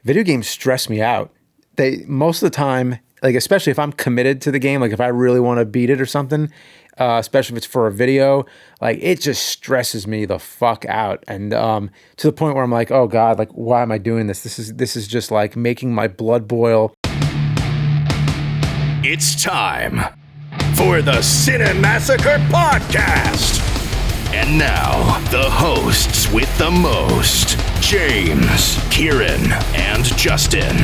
video games stress me out. They most of the time, like especially if I'm committed to the game, like if I really want to beat it or something, especially if it's for a video, like it just stresses me the fuck out, and to the point where I'm like, oh God, like why am I doing this? This is just like making my blood boil. It's time for the Cinemassacre Podcast. And now, the hosts with the most, James, Kieran, and Justin.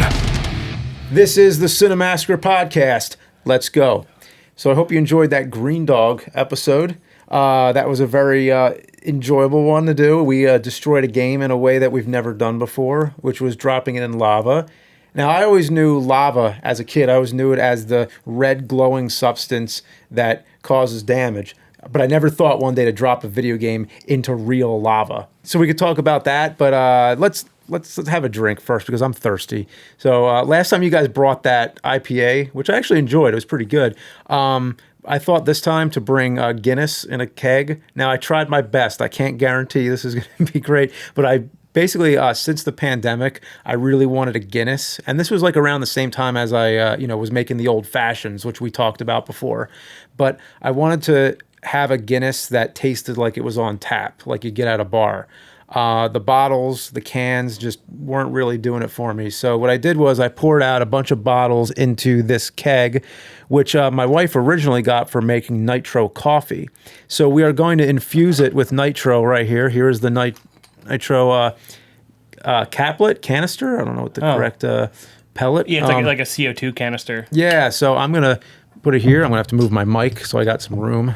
This is the Cinemassacre Podcast. Let's go. So I hope you enjoyed that Green Dog episode. That was a very enjoyable one to do. We destroyed a game in a way that we've never done before, which was dropping it in lava. Now, I always knew lava as a kid. I always knew it as the red glowing substance that causes damage. But I never thought one day to drop a video game into real lava. So we could talk about that, but let's have a drink first because I'm thirsty. So last time you guys brought that IPA, which I actually enjoyed, it was pretty good. I thought this time to bring Guinness in a keg. Now, I tried my best. I can't guarantee this is going to be great, but I basically, since the pandemic, I really wanted a Guinness. And this was like around the same time as I was making the old fashions, which we talked about before. But I wanted to have a Guinness that tasted like it was on tap, like you get at a bar. The bottles, the cans just weren't really doing it for me. So what I did was I poured out a bunch of bottles into this keg, which my wife originally got for making nitro coffee. So we are going to infuse it with nitro right here. Here is the nitro caplet, canister. I don't know what the correct pellet. Yeah, it's like a CO2 canister. Yeah, so I'm going to put it here. I'm going to have to move my mic so I got some room.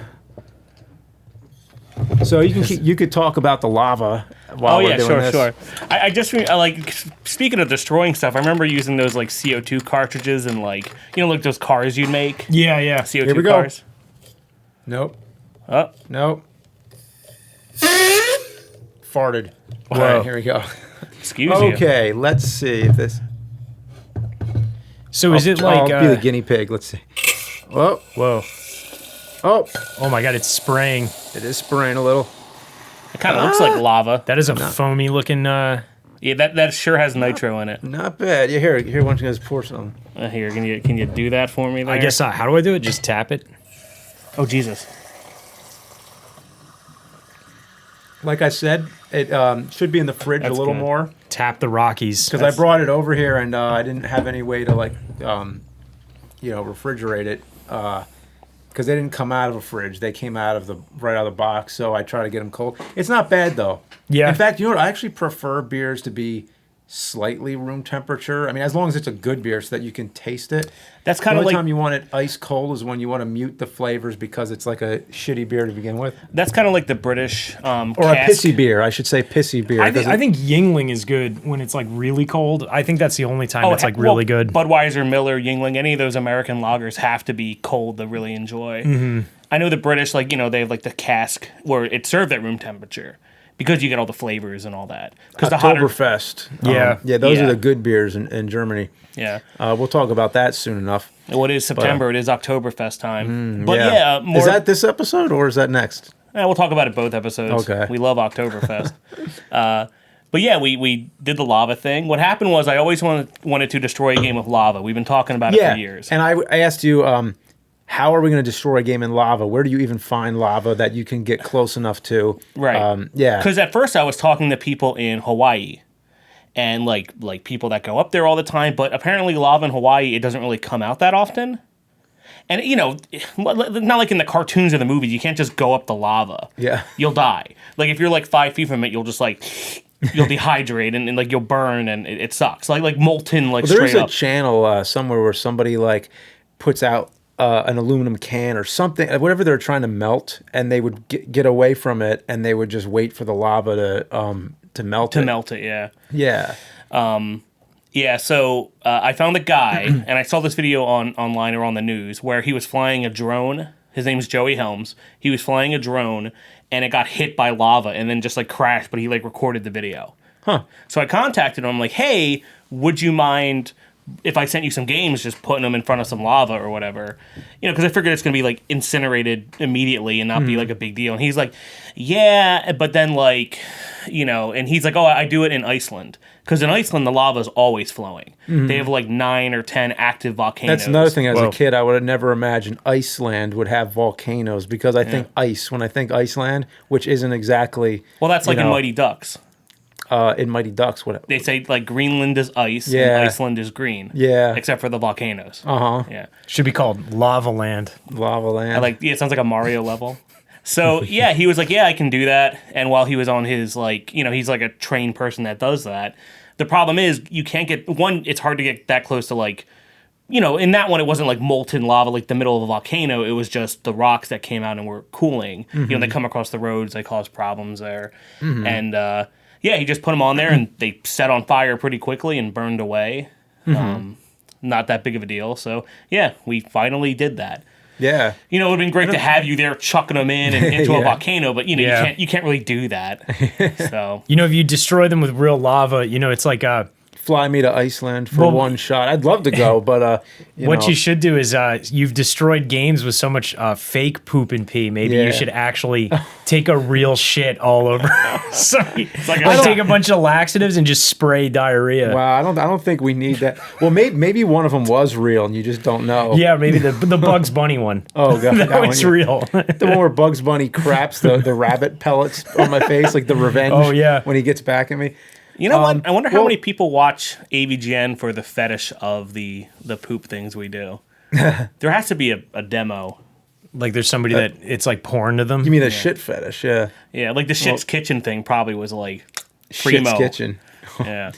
So you could talk about the lava while we're doing this. Sure. I just like speaking of destroying stuff. I remember using those like CO2 cartridges and like like those cars you'd make. Yeah. CO2 Here we cars. Go. Nope. Oh. Nope. Farted. Wow. All right, here we go. Excuse you. Okay, let's see if this. So is it like I'll be the guinea pig. Let's see. Whoa. Oh my God, it's spraying. It is spraying a little. It kind of looks like lava. That is a foamy looking. Yeah, that sure has nitro in it. Not bad. Yeah, here. Why don't you guys pour some? Here, can you do that for me? There? I guess. How do I do it? Just tap it. Oh Jesus. Like I said, it should be in the fridge a little more. Tap the Rockies. Because I brought it over here and I didn't have any way to refrigerate it. Because they didn't come out of a fridge. They came right out of the box. So I try to get them cold. It's not bad, though. Yeah. In fact, you know what? I actually prefer beers to be slightly room temperature. I mean, as long as it's a good beer so that you can taste it. That's kind of like... The only time you want it ice cold is when you want to mute the flavors because it's like a shitty beer to begin with. That's kind of like the British Or a pissy beer. I should say pissy beer. I think Yingling is good when it's like really cold. I think that's the only time it's like really good. Budweiser, Miller, Yingling, any of those American lagers have to be cold to really enjoy. Mm-hmm. I know the British, they have like the cask where it's served at room temperature. Because you get all the flavors and all that. Because Oktoberfest. Those are the good beers in Germany. Yeah. We'll talk about that soon enough. Well, it is September. It is Oktoberfest time. Is that this episode or is that next? We'll talk about it both episodes. Okay. We love Oktoberfest. But yeah, we did the lava thing. What happened was I always wanted to destroy a game with lava. We've been talking about it for years. And I asked you... how are we going to destroy a game in lava? Where do you even find lava that you can get close enough to? Right. Because at first I was talking to people in Hawaii and like people that go up there all the time. But apparently lava in Hawaii, it doesn't really come out that often. And, not like in the cartoons or the movies. You can't just go up the lava. Yeah. You'll die. Like if you're like 5 feet from it, you'll just you'll dehydrate and like you'll burn and it sucks. Like molten, straight up. There's a channel somewhere where somebody puts out an aluminum can or something, whatever they're trying to melt, and they would get away from it, and they would just wait for the lava to melt it. To melt it, yeah. Yeah. So I found a guy, and I saw this video online or on the news, where he was flying a drone. His name's Joey Helms. He was flying a drone, and it got hit by lava, and then just crashed, but he recorded the video. Huh. So I contacted him. I'm like, hey, would you mind if I sent you some games, just putting them in front of some lava or whatever, because I figured it's going to be like incinerated immediately and not be like a big deal. And he's like, yeah, but then like, and he's like, oh, I do it in Iceland. Because in Iceland, the lava is always flowing. They have like 9 or 10 active volcanoes. That's another thing. As a kid, I would have never imagined Iceland would have volcanoes because I think ice. When I think Iceland, which isn't exactly well, that's like in Mighty Ducks. In Mighty Ducks, what they say like Greenland is ice and Iceland is green. Yeah, except for the volcanoes. Yeah, should be called Lava Land. Lava Land. It sounds like a Mario level. So yeah, he was like, yeah, I can do that. And while he was on his like, he's like a trained person that does that. The problem is you can't get it's hard to get that close to like, in that one it wasn't like molten lava like the middle of a volcano. It was just the rocks that came out and were cooling. They come across the roads, they cause problems there, and he just put them on there and they set on fire pretty quickly and burned away. Not that big of a deal. So yeah, we finally did that. Yeah, it would have been great to have you there chucking them in and into a volcano, but you can't really do that. So if you destroy them with real lava, it's like fly me to Iceland for one shot. I'd love to go, but what you should do is you've destroyed games with so much fake poop and pee. Maybe you should actually take a real shit all over. So it's like take a bunch of laxatives and just spray diarrhea. Wow, I don't think we need that. Well, maybe one of them was real and you just don't know. Yeah, maybe the Bugs Bunny one. Oh god, that one's real. The one where Bugs Bunny craps the rabbit pellets on my face, like the revenge. Oh yeah, when he gets back at me. You know what? I wonder how many people watch Avgn for the fetish of the poop things we do. There has to be a demo. Like there's somebody that it's like porn to them. You mean a shit fetish? Yeah. Yeah, like the Shit's Kitchen thing probably was like primo. Shit's Kitchen. Yeah.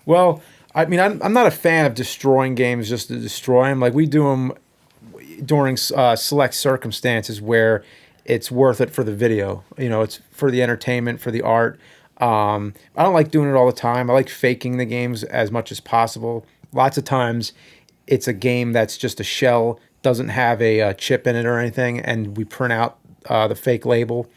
Well, I mean, I'm not a fan of destroying games just to destroy them. Like we do them during select circumstances where it's worth it for the video. It's for the entertainment, for the art. I don't like doing it all the time. I like faking the games as much as possible. Lots of times it's a game that's just a shell, doesn't have a chip in it or anything, and we print out the fake label.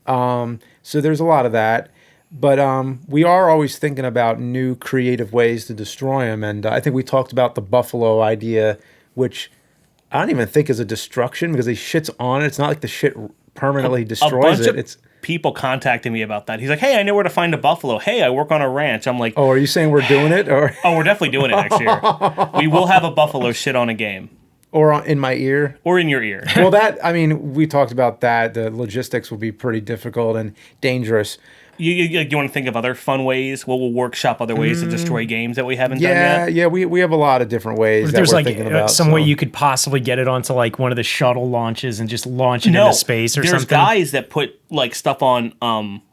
So there's a lot of that. But we are always thinking about new creative ways to destroy them. And I think we talked about the buffalo idea, which I don't even think is a destruction because he shits on it. It's not like the shit permanently destroys it. It's people contacting me about that. He's like, hey, I know where to find a buffalo. Hey, I work on a ranch. I'm like, oh, are you saying we're doing it? Or oh, we're definitely doing it next year. We will have a buffalo shit on a game. Or in my ear. Or in your ear. Well, we talked about that. The logistics will be pretty difficult and dangerous. You want to think of other fun ways? We'll workshop other ways to destroy games that we haven't done yet? Yeah, we have a lot of different ways that we're thinking about. Some way you could possibly get it onto like one of the shuttle launches and just launch it into space or something. There's guys that put like stuff on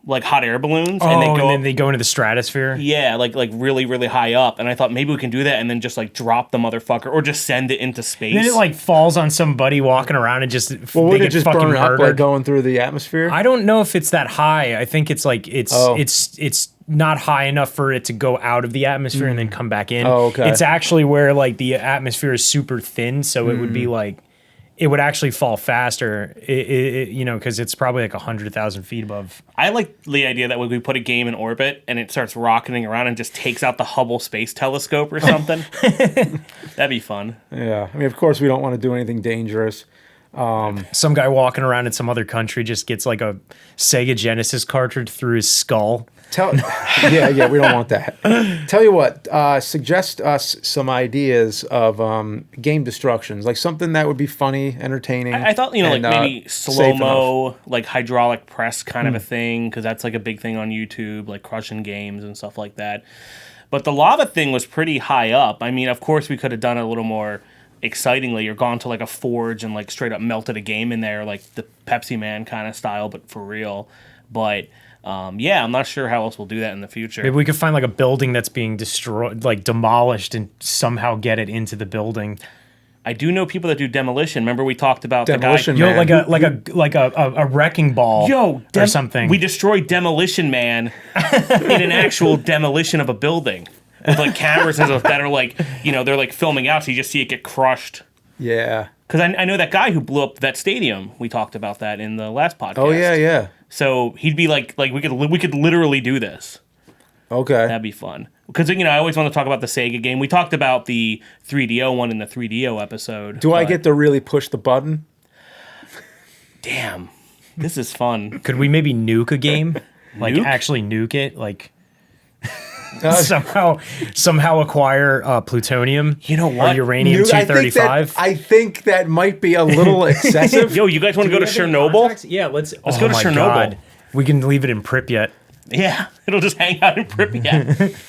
like hot air balloons and then they go into the stratosphere. Yeah, like really, really high up. And I thought maybe we can do that and then just like drop the motherfucker or just send it into space. And then it like falls on somebody walking around and just would it just burn up like going through the atmosphere? I don't know if it's that high. I think it's like it's not high enough for it to go out of the atmosphere and then come back in. Oh, okay. It's actually where like the atmosphere is super thin, so it would be like it would actually fall faster, because it's probably like 100,000 feet above. I like the idea that when we put a game in orbit and it starts rocketing around and just takes out the Hubble Space Telescope or something. That'd be fun. Yeah. I mean, of course, we don't want to do anything dangerous. Some guy walking around in some other country just gets like a Sega Genesis cartridge through his skull. Yeah, we don't want that. Tell you what, suggest us some ideas of game destructions, like something that would be funny, entertaining. I thought, like maybe slow-mo, like hydraulic press kind of a thing, because that's like a big thing on YouTube, like crushing games and stuff like that. But the lava thing was pretty high up. I mean, of course, we could have done it a little more excitingly or gone to like a forge and like straight up melted a game in there, like the Pepsi Man kind of style, but for real. But I'm not sure how else we'll do that in the future. Maybe we could find like a building that's being destroyed, like demolished, and somehow get it into the building. I do know people that do demolition. Remember we talked about Demolition the guy, Man. like a wrecking ball, or something. We destroyed Demolition Man in an actual demolition of a building with like cameras and stuff that are like, they're like filming out, so you just see it get crushed. Yeah. Because I know that guy who blew up that stadium. We talked about that in the last podcast. Oh yeah. So he'd be like we could literally do this. Okay. That'd be fun. Because, I always want to talk about the Sega game. We talked about the 3DO one in the 3DO episode. Do I get to really push the button? Damn. This is fun. Could we maybe nuke a game? Like, Nuke? actually nuke it? Like, somehow acquire plutonium? You know what? Or uranium-235? I think that might be a little excessive. Yo, you guys want to go to Chernobyl? Yeah, let's go to Chernobyl. God. We can leave it in Pripyat. Yeah, it'll just hang out in Pripyat.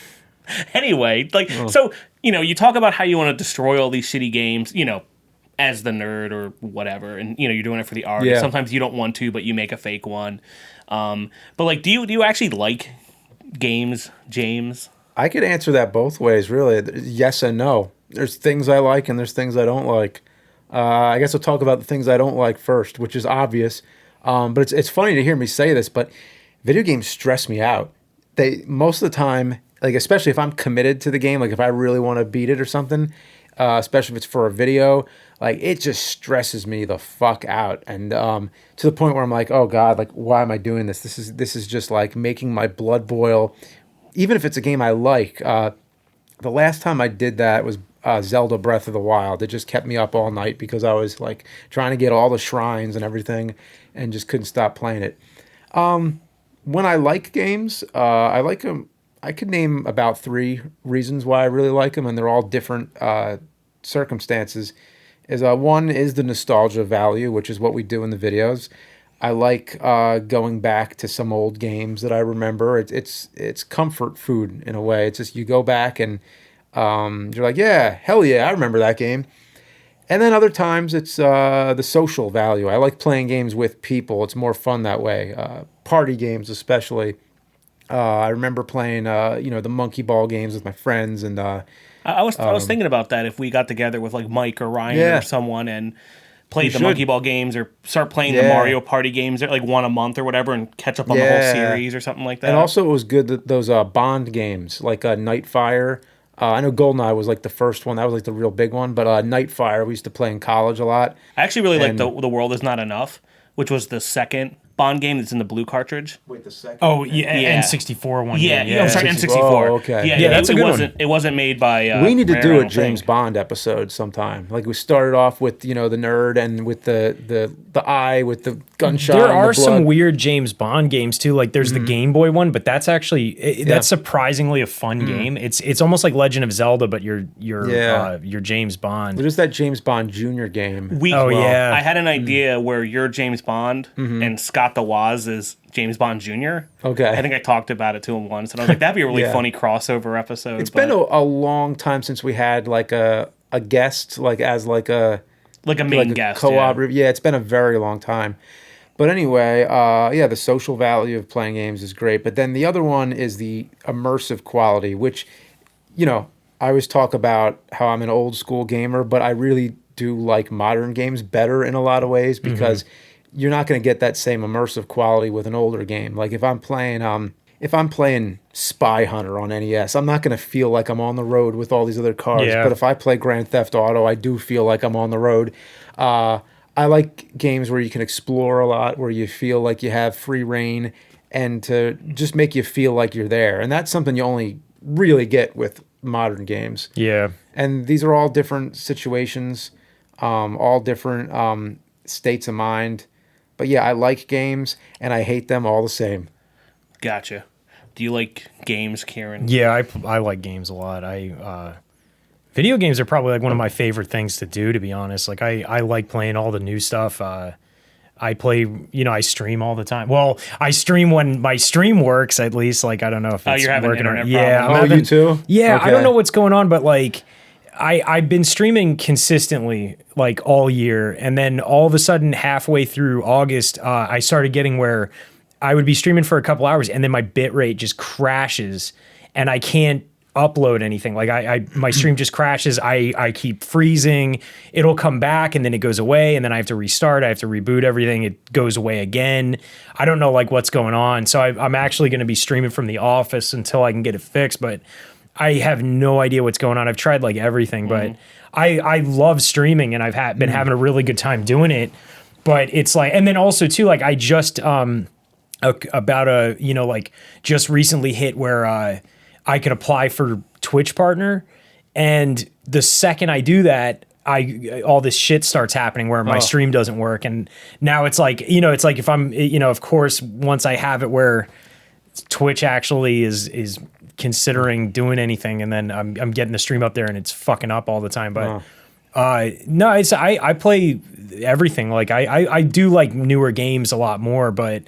Anyway, so, you talk about how you want to destroy all these shitty games, as the nerd or whatever, and, you're doing it for the art. Yeah. Sometimes you don't want to, but you make a fake one. But, do you actually like games, James? I could answer that both ways, really. Yes and no. There's things I like and there's things I don't like. I guess I'll talk about the things I don't like first, which is obvious. But it's funny to hear me say this, but video games stress me out. Most of the time, like especially if I'm committed to the game, like if I really want to beat it or something, especially if it's for a video, like it just stresses me the fuck out, and to the point where I'm like, oh God, like why am I doing this? This is just like making my blood boil, even if it's a game I like. The last time I did that was Zelda Breath of the Wild. It just kept me up all night because I was like trying to get all the shrines and everything, and just couldn't stop playing it. When I like games, I like them. I could name about 3 reasons why I really like them, and they're all different circumstances. One is the nostalgia value, which is what we do in the videos. I like going back to some old games that I remember. It's comfort food in a way. It's just you go back and you're like, yeah, hell yeah, I remember that game. And then other times it's the social value. I like playing games with people. It's more fun that way. Party games especially. I remember playing, the monkey ball games with my friends, and I was thinking about that if we got together with like Mike or Ryan or someone and played the monkey ball games, or start playing the Mario Party games, like one a month or whatever, and catch up on the whole series or something like that. And also it was good that those Bond games like Nightfire. I know GoldenEye was like the first one. That was like the real big one. But Nightfire we used to play in college a lot. I actually really like The World Is Not Enough, which was the second Bond game that's in the blue cartridge. Wait, the second? Oh, yeah, N64 one. Yeah, game. I'm sorry, N64. Oh, okay. Yeah, that's a good one. It wasn't made by... we need to do Rare, a James Bond episode sometime. Like we started off with, the nerd and with the eye with the gunshot. There and are the blood. some weird James Bond games too. Like there's the Game Boy one, but that's actually that's surprisingly a fun game. It's almost like Legend of Zelda, but you're James Bond. There's that James Bond Jr. game. Yeah. I had an idea where you're James Bond and Scott the Woz is James Bond Jr. Okay. I think I talked about it to him once, and I was like, that'd be a really funny crossover episode. It's been a long time since we had like a guest, like as like a main guest. co-op. Yeah, it's been a very long time. But anyway, the social value of playing games is great. But then the other one is the immersive quality, which, I always talk about how I'm an old school gamer, but I really do like modern games better in a lot of ways because you're not going to get that same immersive quality with an older game. Like if I'm playing Spy Hunter on NES, I'm not going to feel like I'm on the road with all these other cars. Yeah. But if I play Grand Theft Auto, I do feel like I'm on the road. I like games where you can explore a lot, where you feel like you have free reign, and to just make you feel like you're there. And that's something you only really get with modern games. Yeah. And these are all different situations, all different states of mind. But yeah, I like games, and I hate them all the same. Gotcha. Do you like games, Kieran? Yeah, I like games a lot. Video games are probably like one of my favorite things to do, to be honest. Like I like playing all the new stuff. I play, I stream all the time. Well, I stream when my stream works, at least. Like, I don't know if it's you're having working. internet I'm you too? Yeah, Okay. I don't know what's going on, but like, I've been streaming consistently like all year. And then all of a sudden, halfway through August, I started getting where I would be streaming for a couple hours and then my bit rate just crashes and I can't upload anything. Like my stream just crashes. I keep freezing. It'll come back and then it goes away and then I have to restart. I have to reboot everything. It goes away again. I don't know like what's going on. So I'm actually going to be streaming from the office until I can get it fixed. But I have no idea what's going on. I've tried like everything, but I love streaming and been having a really good time doing it. But it's like, and then also too, like I just about like just recently hit where I could apply for Twitch partner, and the second I do that, all this shit starts happening where my stream doesn't work, and now it's like it's like if I'm of course once I have it where Twitch actually is considering doing anything, and then I'm getting the stream up there and it's fucking up all the time, but. No, I play everything. Like I do like newer games a lot more, but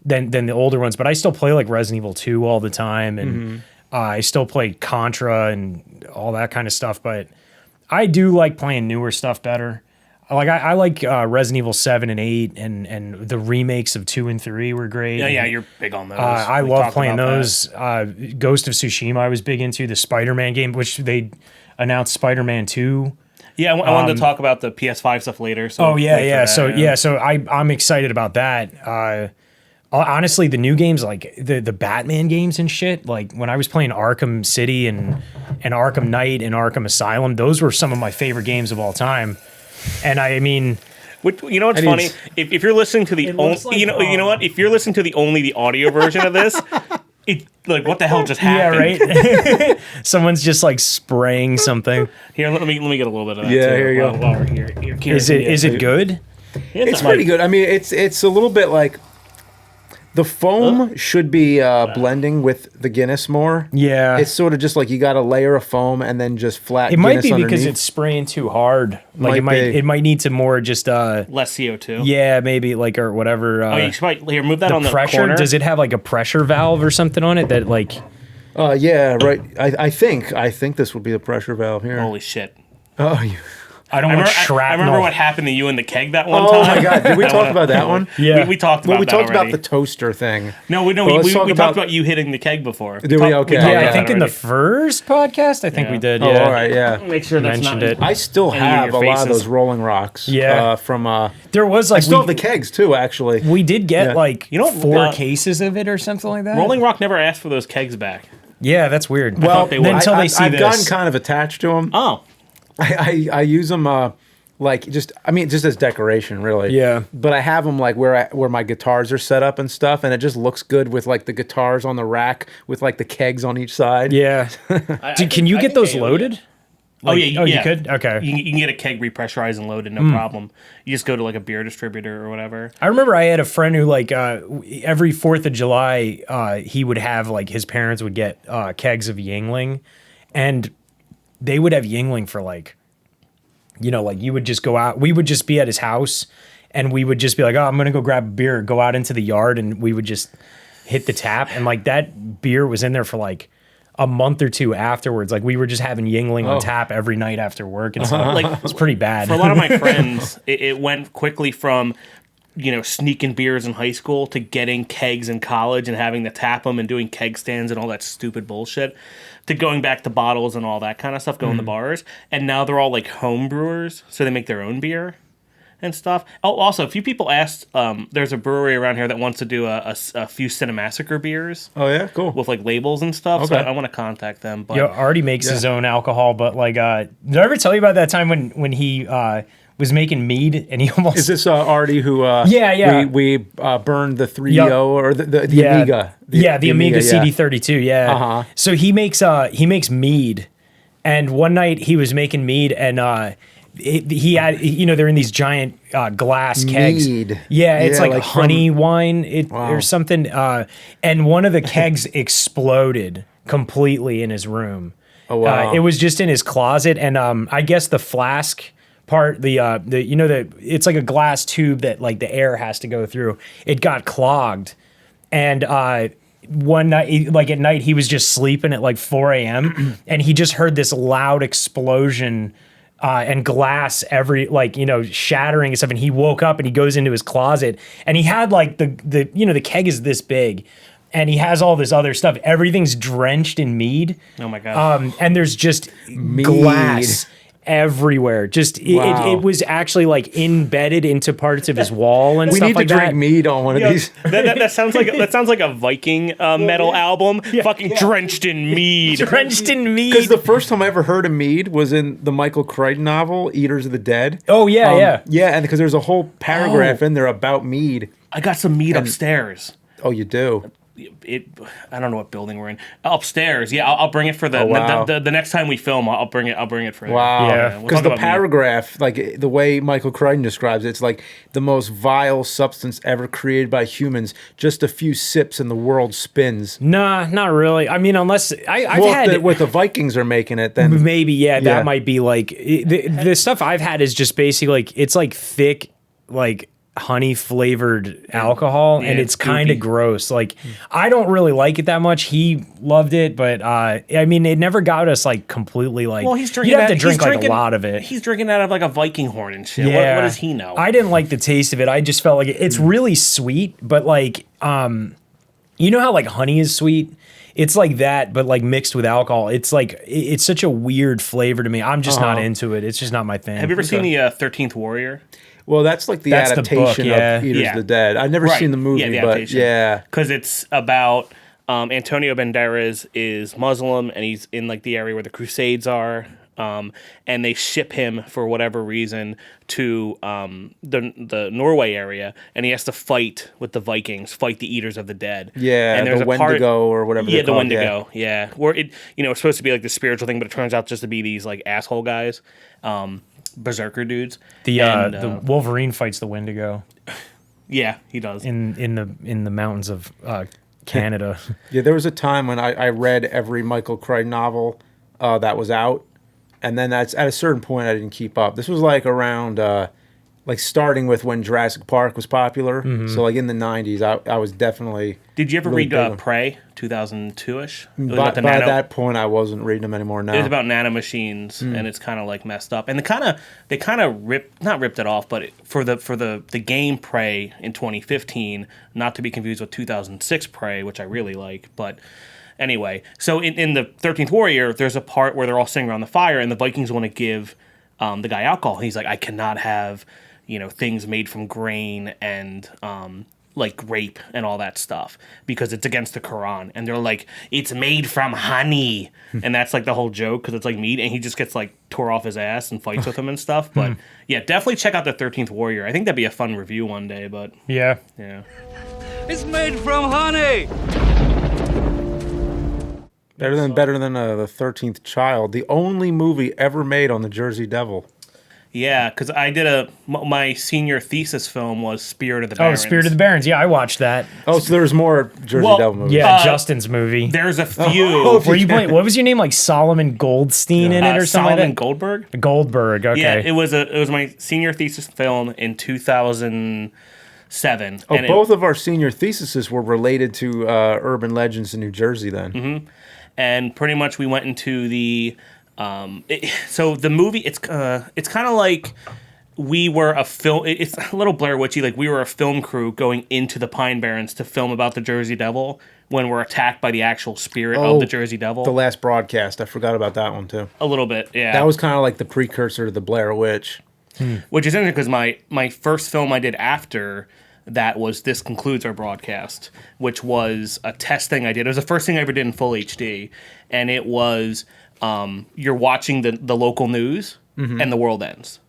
than the older ones. But I still play like Resident Evil 2 all the time, and I still play Contra and all that kind of stuff. But I do like playing newer stuff better. Like I like Resident Evil 7 and 8, and the remakes of 2 and 3 were great. Yeah, you're big on those. I love playing those. Ghost of Tsushima I was big into. The Spider-Man game, which they announced Spider-Man 2. Yeah, I wanted to talk about the PS5 stuff later. So So I'm excited about that. Honestly, the new games, like the Batman games and shit, like when I was playing Arkham City and Arkham Knight and Arkham Asylum, those were some of my favorite games of all time. And I mean, you know what's funny? If you're listening to the if you're listening to only the audio version of this. Like, what the hell just happened? Yeah, right. Someone's just like spraying something. Here, let me get a little bit of that. Yeah, too, here you go. While we're here. Is it good? It's pretty good. I mean, it's a little bit like the foam should be blending with the Guinness more. Yeah, it's sort of just like you got a layer of foam and then just flat. It Guinness might be underneath. because it's spraying too hard. Like it might need to more just less CO2. Yeah, maybe like or whatever. You should here move that on the pressure. corner. Does it have like a pressure valve or something on it that like? Yeah, right. I think this would be the pressure valve here. Holy shit! Oh, you. I don't want shrapnel. I remember what happened to you in the keg that one time. Oh my god! Did we talk about that one? Yeah, we talked about. Well, we that talked already. about the toaster thing. No, we talked about you hitting the keg before. Did we? Okay. Yeah, I think in the first podcast, I think we did. Yeah. Oh, all right. Yeah. Make sure that's mentioned not it. I still have a lot of those Rolling Rocks. Yeah. From there was I like still have the kegs too. Actually, we did get like 4 the- cases of it or something like that. Rolling Rock never asked for those kegs back. Yeah, that's weird. well, they would. until they see I've this. gotten kind of attached to them. Oh, I use them like just as decoration, really. Yeah. But I have them like where my guitars are set up and stuff, and it just looks good with like the guitars on the rack with like the kegs on each side. Yeah. Can you get those loaded? You could? Okay. You can get a keg repressurized and loaded, no problem. You just go to like a beer distributor or whatever. I remember I had a friend who like every 4th of July he would have like his parents would get kegs of Yingling, and they would have Yingling for like, like you would just go out. We would just be at his house, and we would just be like, oh, I'm gonna go grab a beer, go out into the yard, and we would just hit the tap, and like that beer was in there for like a month or 2 afterwards. Like we were just having Yingling on tap every night after work and stuff. Like it was pretty bad. For a lot of my friends, it went quickly from sneaking beers in high school to getting kegs in college and having to tap them and doing keg stands and all that stupid bullshit to going back to bottles and all that kind of stuff, going to bars. And now they're all like home brewers, so they make their own beer and stuff. Oh, also, a few people asked, there's a brewery around here that wants to do a few Cinemassacre beers. Oh yeah, cool. With like labels and stuff. Okay. So I want to contact them. But Artie makes his own alcohol, but like, did I ever tell you about that time when he was making mead and he almost... Is this Artie who... Yeah. We burned the 3.0 or the Amiga. The Amiga CD32, yeah. Uh-huh. So he makes mead, and one night he was making mead, and he had, they're in these giant glass kegs. Mead. Yeah, it's like from- honey wine or something. And one of the kegs exploded completely in his room. Oh, wow. It was just in his closet, and I guess the flask part, it's like a glass tube that like the air has to go through. It got clogged, and one night, like at night, he was just sleeping at like 4 a.m. and he just heard this loud explosion. And glass shattering and stuff, and he woke up and he goes into his closet and he had like the keg is this big, and he has all this other stuff. Everything's drenched in mead. Oh my god! And there's just glass everywhere. It was actually like embedded into parts of his wall and we stuff need like to that. drink mead on one of these. That sounds like a Viking metal album. Fucking drenched in mead. Drenched in mead. Because the first time I ever heard of mead was in the Michael Crichton novel, Eaters of the Dead. Oh, yeah, yeah. Yeah, and because there's a whole paragraph in there about mead. I got some mead upstairs. Oh, you do? I don't know what building we're in. Upstairs, yeah. I'll bring it for the wow. the next time we film. I'll bring it for. Wow. Yeah. Because the paragraph, like the way Michael Crichton describes it, it's like the most vile substance ever created by humans. Just a few sips and the world spins. Nah, not really. I mean, unless I've had what the Vikings are making it, then maybe that might be like the stuff I've had is just basically like it's like thick, like honey flavored alcohol, and it's kind of gross. Like I don't really like it that much. He loved it, but I mean, it never got us like completely like. Well, he's drinking. You have to drink like a lot of it. He's drinking out of like a Viking horn and shit. Yeah. What does he know? I didn't like the taste of it. I just felt like it's really sweet, but like you know how like honey is sweet. It's like that, but like mixed with alcohol. It's like it's such a weird flavor to me. I'm just not into it. It's just not my thing. Have you ever seen the 13th Warrior? Well, that's like the adaptation of Eaters of the Dead. I've never seen the movie, but yeah. Because it's about Antonio Banderas is Muslim, and he's in like the area where the Crusades are, and they ship him for whatever reason to the Norway area, and he has to fight with the Vikings, fight the Eaters of the Dead. Yeah, and there's the Wendigo or whatever they're called. Yeah, the Wendigo, yeah. Where it, it's supposed to be like the spiritual thing, but it turns out just to be these like asshole guys. Berserker dudes. The Wolverine fights the Wendigo. Yeah, he does. In the mountains of Canada. Yeah, there was a time when I read every Michael Crichton novel that was out, and then at a certain point I didn't keep up. This was like around like starting with when Jurassic Park was popular. So like in the 90s, I was definitely. Did you ever read Prey 2002ish? By that point, I wasn't reading them anymore. Now it's about nanomachines, and it's kind of like messed up. And they kind of ripped it off, but for the game Prey in 2015, not to be confused with 2006 Prey, which I really like. But anyway, so in the 13th Warrior, there's a part where they're all sitting around the fire, and the Vikings want to give the guy alcohol. He's like, I cannot have things made from grain and like grape and all that stuff because it's against the Quran. And they're like, it's made from honey. And that's like the whole joke because it's like meat. And he just gets like tore off his ass and fights with him and stuff. But yeah, definitely check out the 13th Warrior. I think that'd be a fun review one day, but yeah. It's made from honey. Better than the 13th Child, the only movie ever made on the Jersey Devil. Yeah, because I did my senior thesis film was Spirit of the Barons. Oh, Spirit of the Barons. Yeah, I watched that. Oh, so there's more Jersey Devil movies. Yeah, Justin's movie. There's a few. Were you playing? What was your name? Like Solomon Goldstein in it or something? Solomon Goldberg. Goldberg. Okay. Yeah, it was my senior thesis film in 2007. Oh, both of our senior theses were related to urban legends in New Jersey then. Mm-hmm. And pretty much we went into the. So the movie, it's kind of like we were a film. It's a little Blair Witchy. Like we were a film crew going into the Pine Barrens to film about the Jersey Devil when we're attacked by the actual spirit of the Jersey Devil. The last broadcast, I forgot about that one too. A little bit, yeah. That was kind of like the precursor to the Blair Witch. Which is interesting because my first film I did after that was This Concludes Our Broadcast, which was a test thing I did. It was the first thing I ever did in full HD, and it was. You're watching the local news and the world ends.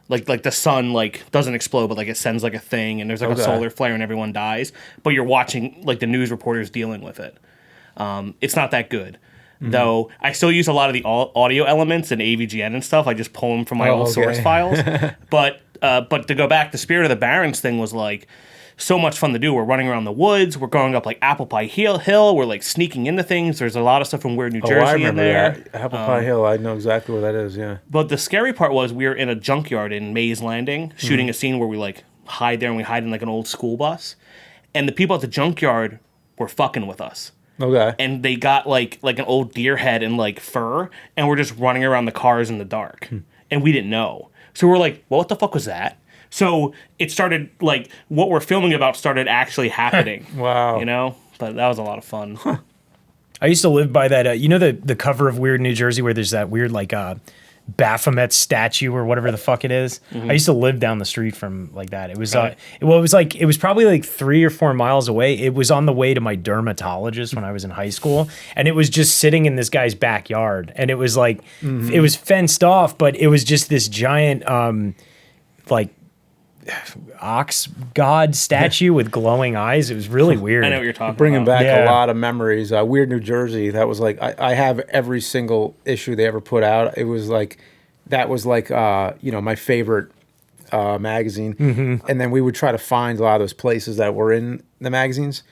Like the sun like doesn't explode, but like it sends like a thing and there's like a solar flare and everyone dies. But you're watching like the news reporters dealing with it. It's not that good. Though I still use a lot of the audio elements and AVGN and stuff. I just pull them from my old source files. But to go back, the Spirit of the Barons thing was like so much fun to do. We're running around the woods. We're going up like Apple Pie Hill. We're like sneaking into things. There's a lot of stuff from Weird New Jersey in there. That. Apple Pie Hill. I know exactly where that is. Yeah. But the scary part was we were in a junkyard in Mays Landing shooting a scene where we like hide there and we hide in like an old school bus, and the people at the junkyard were fucking with us. Okay. And they got like an old deer head and like fur, and we're just running around the cars in the dark, and we didn't know. So we're like, well, what the fuck was that? So it started, like, what we're filming about started actually happening. Wow. But that was a lot of fun. I used to live by that, the cover of Weird New Jersey where there's that weird, like, Baphomet statue or whatever the fuck it is. I used to live down the street from, like, that. It was, it was probably, like, 3 or 4 miles away. It was on the way to my dermatologist when I was in high school, and it was just sitting in this guy's backyard. And it was, like, it was fenced off, but it was just this giant, like, ox god statue with glowing eyes. It was really weird. I know what you're talking Bringing about. back a Yeah. lot of memories. Weird New Jersey. That was like I have every single issue they ever put out. It was like that was like my favorite magazine. Mm-hmm. And then we would try to find a lot of those places that were in the magazines.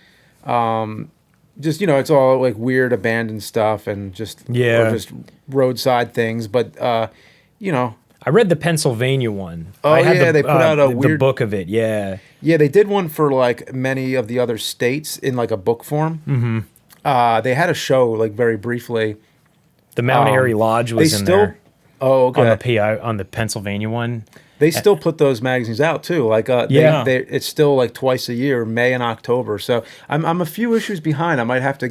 Just it's all like weird abandoned stuff and just Yeah. or just roadside things. But I read the Pennsylvania one. Oh, I had yeah, they put out a the weird- book of it. Yeah. yeah, they did one for like many of the other states in like a book form. Mm-hmm. They had a show like very briefly. The Mount Airy Lodge was They in still. there Oh, okay. on the PI on the Pennsylvania one. They still put those magazines out too. Like, Yeah. it's still like twice a year, May and October. So I'm a few issues behind. I might have to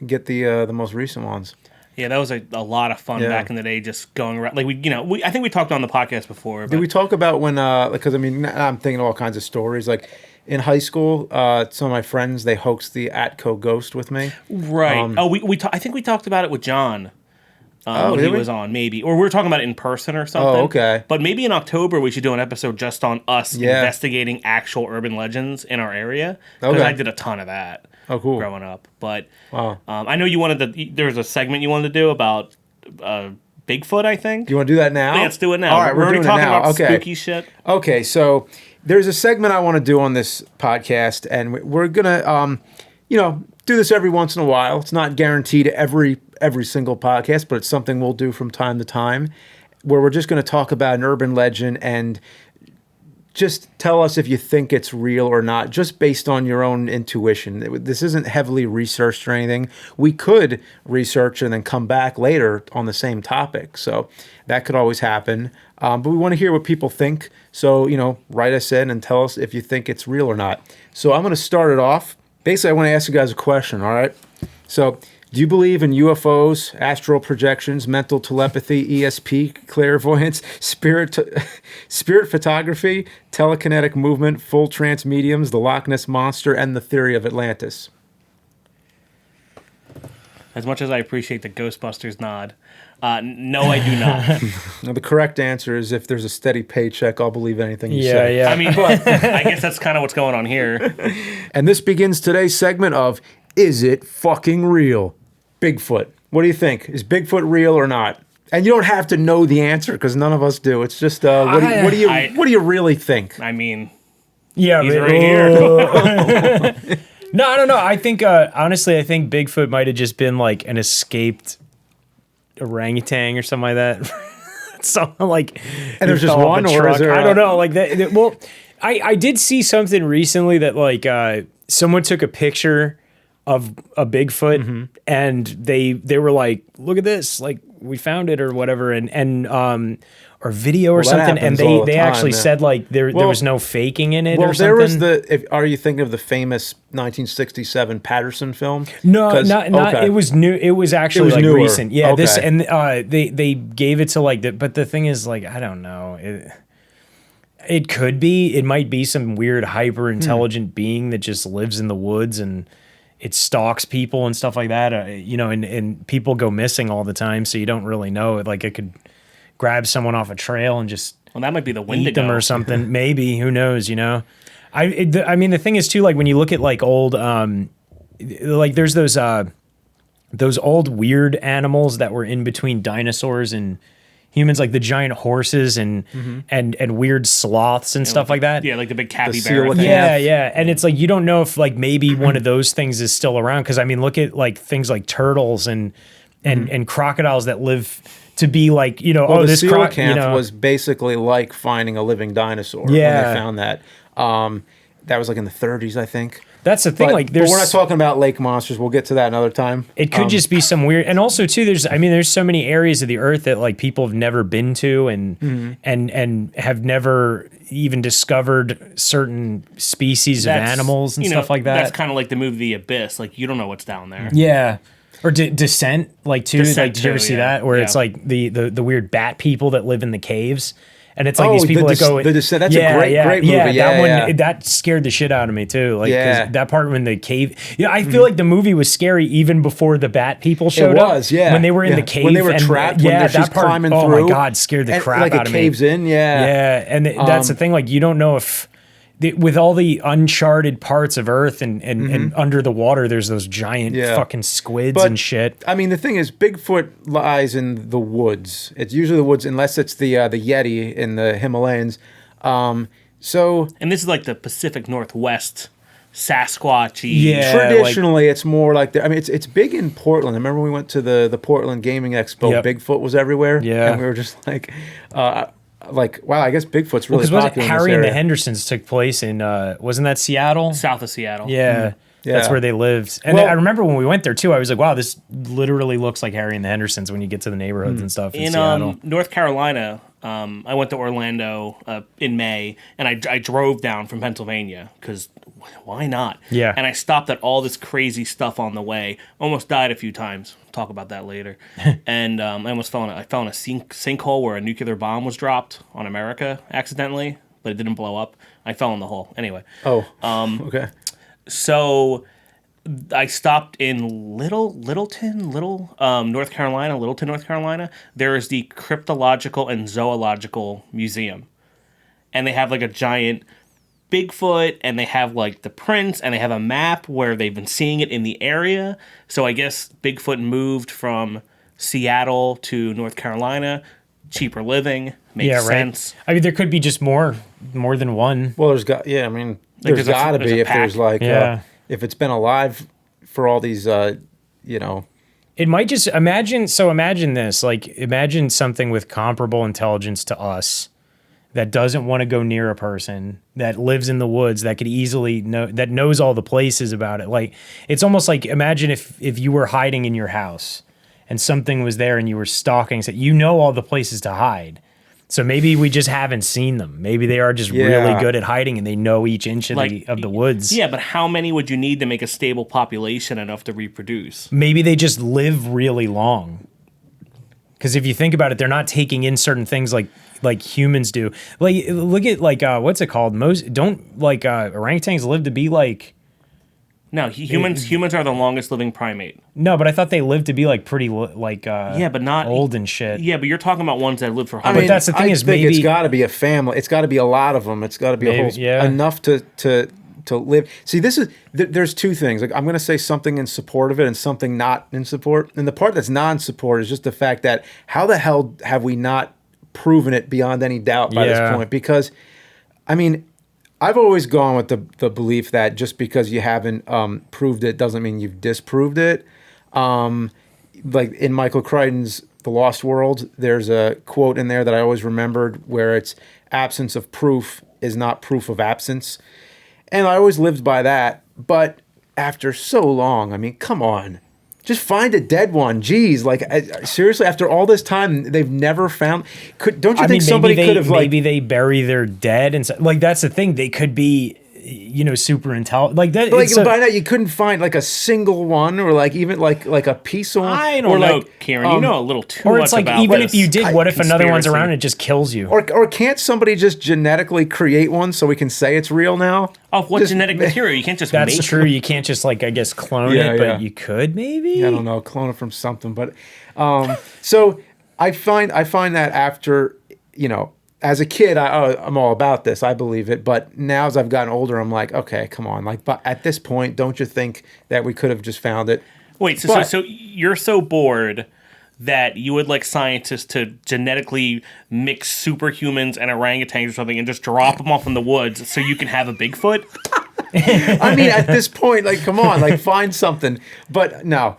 get the most recent ones. Yeah, that was a lot of fun Yeah. back in the day, just going around. Like I think we talked on the podcast before. Did But we talk about when? Because I mean, now I'm thinking of all kinds of stories. Like in high school, some of my friends they hoaxed the Atco ghost with me. right? I think we talked about it with John. When did he we? was on, maybe, or we were talking about it in person or something. Oh, okay. But maybe in October we should do an episode just on us Yeah. investigating actual urban legends in our area, because Okay. I did a ton of that. Oh, cool. Growing up, but Wow. I know you wanted to. There was a segment you wanted to do about Bigfoot. I think. Do you want to do that now? Yeah, let's do it now. All right, we're already doing talking it now. about Okay. spooky shit. Okay, so there's a segment I want to do on this podcast, and we're gonna, do this every once in a while. It's not guaranteed every single podcast, but it's something we'll do from time to time, where we're just going to talk about an urban legend and just tell us if you think it's real or not, just based on your own intuition. This isn't heavily researched or anything. We could research and then come back later on the same topic. So that could always happen. But we want to hear what people think. So, write us in and tell us if you think it's real or not. So I'm going to start it off. Basically, I want to ask you guys a question, all right? So do you believe in UFOs, astral projections, mental telepathy, ESP, clairvoyance, spirit photography, telekinetic movement, full trance mediums, the Loch Ness Monster, and the theory of Atlantis? As much as I appreciate the Ghostbusters nod, no, I do not. Now, the correct answer is if there's a steady paycheck, I'll believe anything you say. Yeah. I mean, but I guess that's kind of what's going on here. And this begins today's segment of Is It Fucking Real? Bigfoot. What do you think? Is Bigfoot real or not? And you don't have to know the answer because none of us do. It's just what do you really think? I mean, Yeah, he's but- right here. No, I don't know. I think honestly, I think Bigfoot might have just been like an escaped orangutan or something like that. Something like, And there's he just fell off one, a or is truck. there I a- don't know. Like that. Well, I did see something recently that like someone took a picture of a Bigfoot and they were like, look at this, like we found it or whatever, and or video or Well, that something, and happens all they the time, actually yeah. said like there Well- was no faking in it Well, or something. there was are you thinking of the famous 1967 Patterson film? No, 'Cause- not. okay. It was new. It was actually was like newer. recent. Yeah, this Okay. and they gave it to like the. But the thing is, like, I don't know. It could be. It might be some weird hyper intelligent being that just lives in the woods and it stalks people and stuff like that. And people go missing all the time, so you don't really know. Like, it could grab someone off a trail and just Well, that might be the eat Wendigo them or something. Maybe, who knows? I mean, the thing is too, like when you look at like old, like there's those old weird animals that were in between dinosaurs and humans, like the giant horses and weird sloths and stuff like that. Yeah, like the big seal capybara. with thing. Yeah, and it's like you don't know if like maybe one of those things is still around, because I mean, look at like things like turtles and crocodiles that live to be like, Well, the this coelacanth was basically like finding a living dinosaur when Yeah. they found that. That was like in the 30s, I think. That's the thing. But, Like, but there's we're not talking about lake monsters. We'll get to that another time. It could just be some weird, and also too, there's so many areas of the earth that like people have never been to, and have never even discovered certain species of animals and stuff like that. That's kind of like the movie The Abyss. Like, you don't know what's down there. Yeah. Or Descent, like too. Descent Like, did you ever too, see yeah. that? Where it's Yeah. like the weird bat people that live in the caves, And it's like these people that go, The Descent. That's a great movie. Yeah, that one yeah. that scared the shit out of me too. Like 'cause Yeah. that part when the cave. Yeah, I feel like the movie was scary even before the bat people showed up. It was, yeah. When they were in the cave, when they were trapped. When she's climbing through. Oh my god, scared the crap like out of me. Like it caves in. Yeah. Yeah, and that's the thing. Like you don't know if. With all the uncharted parts of Earth and under the water, there's those giant fucking squids and shit. I mean, the thing is, Bigfoot lies in the woods. It's usually the woods, unless it's the Yeti in the Himalayas. And this is like the Pacific Northwest Sasquatchy. Yeah. Traditionally, it's more like it's big in Portland. I remember we went to the Portland Gaming Expo. Yep. Bigfoot was everywhere. Yeah, and we were just like, wow, I guess Bigfoot's really popular. popular. Harry in and this the area. Hendersons took place in wasn't that Seattle? South of Seattle. Yeah. That's where they lived. And I remember when we went there too, I was like, wow, this literally looks like Harry and the Hendersons when you get to the neighborhoods and stuff in Seattle. North Carolina, I went to Orlando in May, and I drove down from Pennsylvania because why not? Yeah. And I stopped at all this crazy stuff on the way. Almost died a few times. Talk about that later. And I almost fell in a sinkhole where a nuclear bomb was dropped on America accidentally, but it didn't blow up. I fell in the hole. Anyway. Oh. Okay. So I stopped in Littleton, North Carolina. There is the Cryptological and Zoological Museum. And they have like a giant Bigfoot, and they have like the prints, and they have a map where they've been seeing it in the area. So I guess Bigfoot moved from Seattle to North Carolina. Cheaper living. Makes sense. I mean, there could be just more than one. Well, there's got there's got to be if there's like if it's been alive for all these It might just imagine this, like imagine something with comparable intelligence to us that doesn't want to go near a person, that lives in the woods, that could easily know, that knows all the places about it. Like it's almost like imagine if you were hiding in your house and something was there and you were stalking, so you know all the places to hide. So maybe we just haven't seen them. Maybe they are just really good at hiding and they know each inch of the woods. Yeah, but how many would you need to make a stable population enough to reproduce? Maybe they just live really long. Because if you think about it, they're not taking in certain things like humans do. Like look at what's it called? Orangutans live to be like. No, humans are the longest living primate. No, but I thought they lived to be like pretty but not old and shit. Yeah, but you're talking about ones that live for I hundreds. mean, that's the thing it's got to be a family. It's got to be a lot of them. It's got to be enough to live. See, there's two things. Like I'm going to say something in support of it and something not in support. And the part that's non-support is just the fact that how the hell have we not proven it beyond any doubt by this point? Because, I mean, I've always gone with the belief that just because you haven't proved it doesn't mean you've disproved it. Like in Michael Crichton's The Lost World, there's a quote in there that I always remembered where it's absence of proof is not proof of absence. And I always lived by that. But after so long, I mean, come on. Just find a dead one. Jeez, seriously, after all this time, they've never found. Don't you think somebody could have maybe they bury their dead and that's the thing. They could be, super intelligent like that. But by now, you couldn't find like a single one, or like even like a piece of one. I don't know, Kieran. You know a little too much. Or it's like about even this. if you did, what if another one's around and it just kills you? Or can't somebody just genetically create one so we can say it's real now? Of what genetic material? You can't just That's make true. You can't just clone it, but you could maybe. I don't know, clone it from something. But so I find that after as a kid, I'm all about this. I believe it. But now as I've gotten older, I'm like, okay, come on. But at this point, don't you think that we could have just found it? Wait, so you're so bored that you would like scientists to genetically mix superhumans and orangutans or something and just drop them off in the woods so you can have a Bigfoot? I mean, at this point, come on, find something. But no.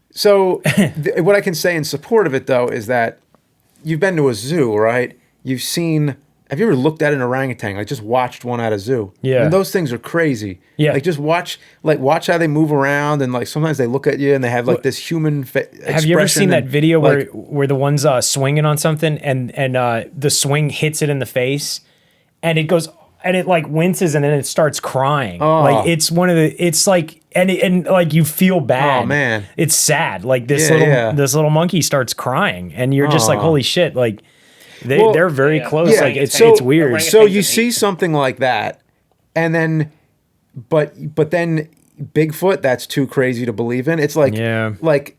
So what I can say in support of it, though, is that you've been to a zoo, right? Have you ever looked at an orangutan? Just watched one at a zoo. Yeah. And those things are crazy. Yeah. Just watch how they move around, and sometimes they look at you and they have this human expression. Have you ever seen that video where the one's swinging on something and the swing hits it in the face and it goes and it winces and then it starts crying. Oh. It's one of the and you feel bad. Oh man. It's sad. This little monkey starts crying and you're just like, holy shit, They're very close. Yeah, Like it's weird. orangutans So you and see something like that, and then, but then Bigfoot, that's too crazy to believe in. It's like, like,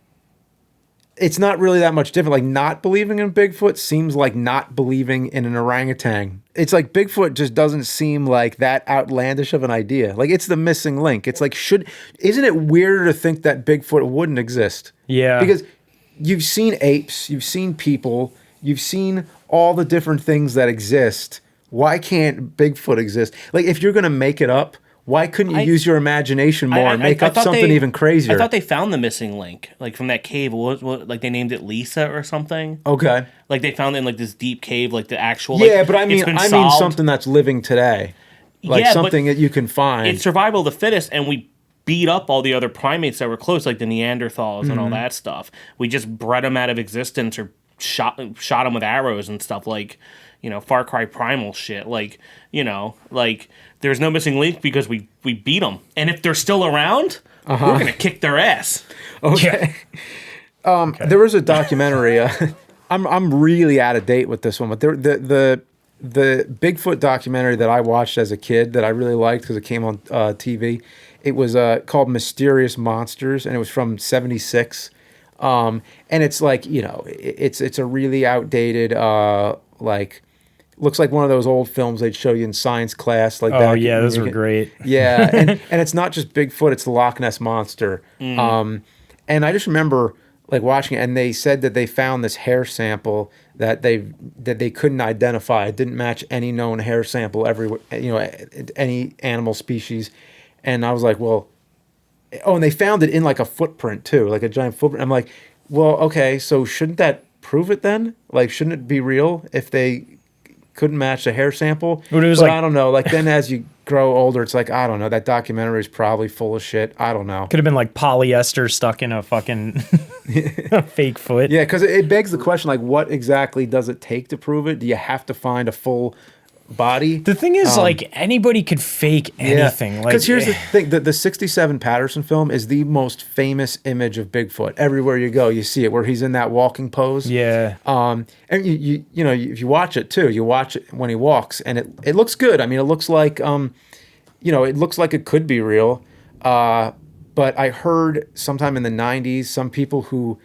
it's not really that much different. Like, not believing in Bigfoot seems like not believing in an orangutan. It's like Bigfoot just doesn't seem like that outlandish of an idea. Like, it's the missing link. It's like, isn't it weirder to think that Bigfoot wouldn't exist? Yeah. Because you've seen apes, you've seen people, you've seen all the different things that exist. Why can't Bigfoot exist? Like, if you're going to make it up, why couldn't you use your imagination more and make up something even crazier? I thought they found the missing link, like from that cave. What, like they named it Lisa or something. Okay. Like they found it in like this deep cave, like the actual. Yeah, like, but I mean something that's living today, like Yeah, something that you can find. It's survival of the fittest, and we beat up all the other primates that were close, like the Neanderthals and all that stuff. We just bred them out of existence or shot them with arrows and stuff, like, you know, Far Cry Primal shit. Like, you know, like there's no missing link because we beat them, and if they're still around, we're gonna kick their ass. Okay. There was a documentary. I'm really out of date with this one, but the Bigfoot documentary that I watched as a kid that I really liked because it came on TV. It was called Mysterious Monsters, and it was from '76. And it's like, you know, it's a really outdated, like, looks like one of those old films they'd show you in science class. Like, those were great. Yeah, and it's not just Bigfoot; it's the Loch Ness Monster. And I just remember like watching it, and they said that they found this hair sample that they couldn't identify. It didn't match any known hair sample everywhere, you know, any animal species. And I was like, well, oh, and they found it in like a footprint too, like a giant footprint. I'm like, well, okay, so shouldn't that prove it then? Like, shouldn't it be real if they couldn't match the hair sample? But it was but like, I don't know. Like, then as you grow older, it's like, I don't know. That documentary is probably full of shit. I don't know. Could have been like polyester stuck in a fucking fake foot. Yeah, because it begs the question, like, what exactly does it take to prove it? Do you have to find a full body? The thing is, like, anybody could fake anything. Like, Because here's the thing: the '67 Patterson film is the most famous image of Bigfoot. Everywhere you go, you see it, where he's in that walking pose. Yeah. And you know, if you watch it too, you watch it when he walks, and it looks good. I mean, it looks like you know, it looks like it could be real. But I heard sometime in the '90s, some people who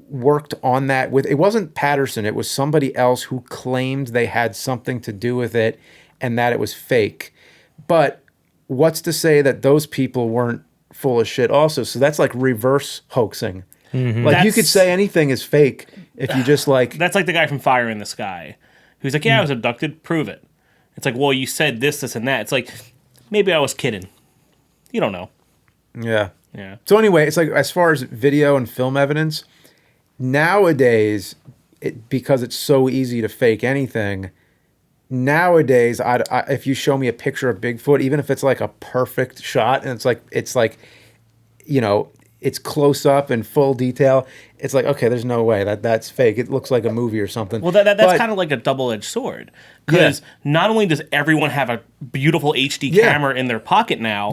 worked on that with, it wasn't Patterson, it was somebody else who claimed they had something to do with it and that it was fake. But what's to say that those people weren't full of shit also? So that's like reverse hoaxing. Like, you could say anything is fake if you just like... That's like the guy from Fire in the Sky who's like, yeah, I was abducted, prove it. It's like, well, you said this and that. It's like, maybe I was kidding. You don't know. Yeah. Yeah. So anyway, it's like, as far as video and film evidence, nowadays, because it's so easy to fake anything, nowadays, if you show me a picture of Bigfoot, even if it's like a perfect shot, and it's like, you know, it's close up and full detail, it's like, okay, there's no way that's fake. It looks like a movie or something. Well, that's kind of like a double-edged sword. Because not only does everyone have a beautiful HD camera in their pocket now,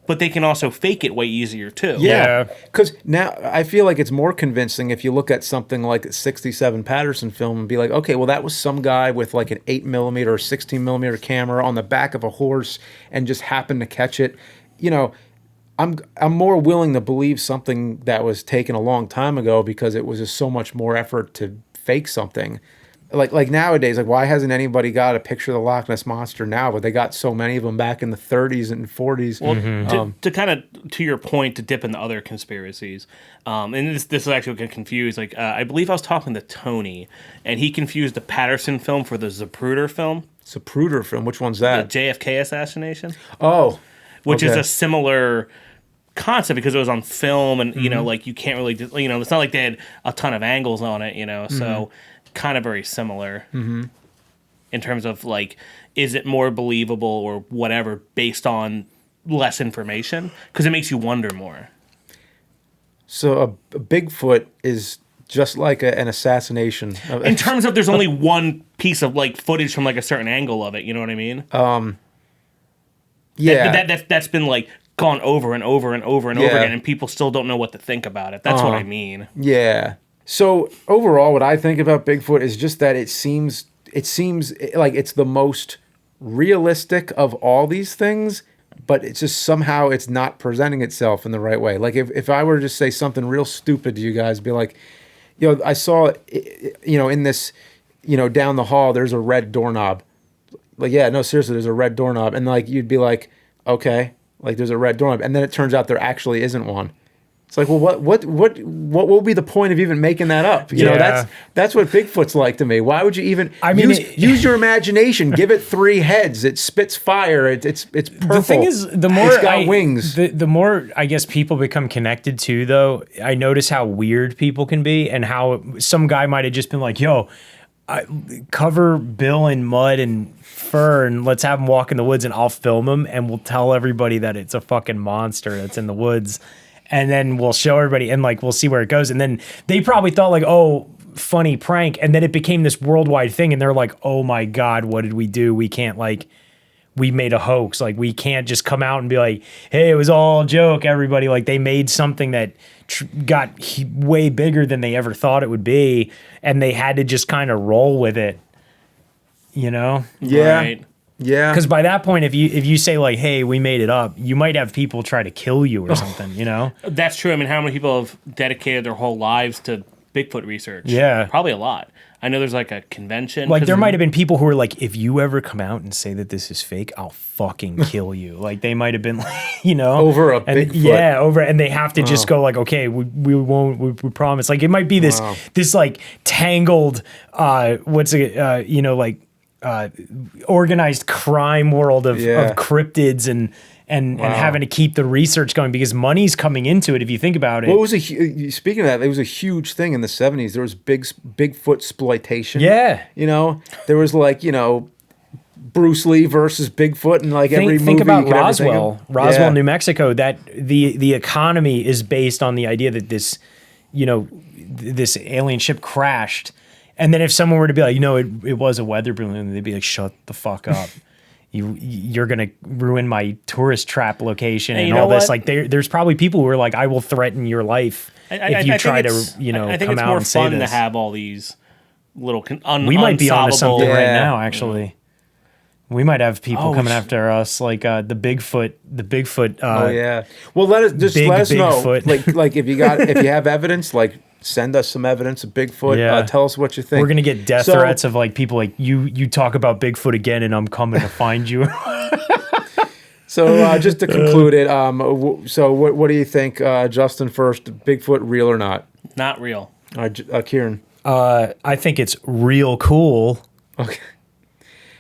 but they can also fake it way easier too. Yeah. Because now I feel like it's more convincing if you look at something like a '67 Patterson film and be like, okay, well, that was some guy with like an 8mm or 16mm camera on the back of a horse and just happened to catch it. You know, I'm more willing to believe something that was taken a long time ago because it was just so much more effort to fake something. Like nowadays, like, why hasn't anybody got a picture of the Loch Ness Monster now? But they got so many of them back in the 30s and 40s. Well, to kind of, to your point, to dip into other conspiracies, and this is actually get confused. Like, I believe I was talking to Tony, and he confused the Patterson film for the Zapruder film. Zapruder film? Which one's that? The JFK assassination. Oh. Which is a similar concept because it was on film, and you know, like, you can't really, you know, it's not like they had a ton of angles on it, you know, so kind of very similar in terms of like, is it more believable or whatever based on less information? Because it makes you wonder more. So a Bigfoot is just like an assassination. In terms of there's only one piece of like footage from like a certain angle of it, you know what I mean? Yeah. That's been like gone over and over and over and over again, and people still don't know what to think about it. That's what I mean. Yeah. So overall, what I think about Bigfoot is just that it seems like it's the most realistic of all these things, but it's just somehow it's not presenting itself in the right way. Like if I were to just say something real stupid to you guys, be like, I saw, in this, down the hall, there's a red doorknob. Like, yeah, no, seriously, there's a red doorknob. And like, you'd be like, okay, like there's a red doorknob. And then it turns out there actually isn't one. It's like, well, what will be the point of even making that up? You know, that's what Bigfoot's like to me. Why would you even use your imagination? Give it 3 heads. It spits fire. It's purple. The thing is, the more it's got wings. The more I guess people become connected to, though, I notice how weird people can be, and how some guy might have just been like, "Yo, cover Bill in mud and fur, and let's have him walk in the woods, and I'll film him, and we'll tell everybody that it's a fucking monster that's in the woods." And then we'll show everybody, and like we'll see where it goes. And then they probably thought like, oh, funny prank. And then it became this worldwide thing. And they're like, oh my God, what did we do? We can't we made a hoax. Like we can't just come out and be like, hey, it was all a joke, everybody. Like they made something that got way bigger than they ever thought it would be. And they had to just kind of roll with it, Yeah. Right. Yeah. Because by that point, if you say like, hey, we made it up, you might have people try to kill you or something, That's true. I mean, how many people have dedicated their whole lives to Bigfoot research? Yeah. Probably a lot. I know there's like a convention. Like there might have been people who were like, if you ever come out and say that this is fake, I'll fucking kill you. Like they might have been like, over a Bigfoot. Yeah, and they have to just go like, okay, we won't, we promise. Like it might be this like tangled, organized crime world of cryptids and having to keep the research going because money's coming into it if you think about it. Well, speaking of that, it was a huge thing in the 70s. There was Bigfoot exploitation. Yeah. There was like, Bruce Lee versus Bigfoot and like every movie. Think about you could Roswell, New Mexico, that the economy is based on the idea that this alien ship crashed. And then if someone were to be like, it was a weather balloon, they'd be like, shut the fuck up. You're going to ruin my tourist trap location and all this. Like there's probably people who are like, I will threaten your life if you try to, I think come it's out more and say fun this. to have all these little we might be onto something right Yeah. now, actually. We might have people coming after us, like the Bigfoot. Oh yeah. Well, let us know. Like if you have evidence, like send us some evidence of Bigfoot. Yeah. Tell us what you think. We're gonna get death threats of like people like you talk about Bigfoot again, and I'm coming to find you. So just to conclude it, so what do you think, Justin? First, Bigfoot, real or not? Not real. Kieran. I think it's real cool. Okay.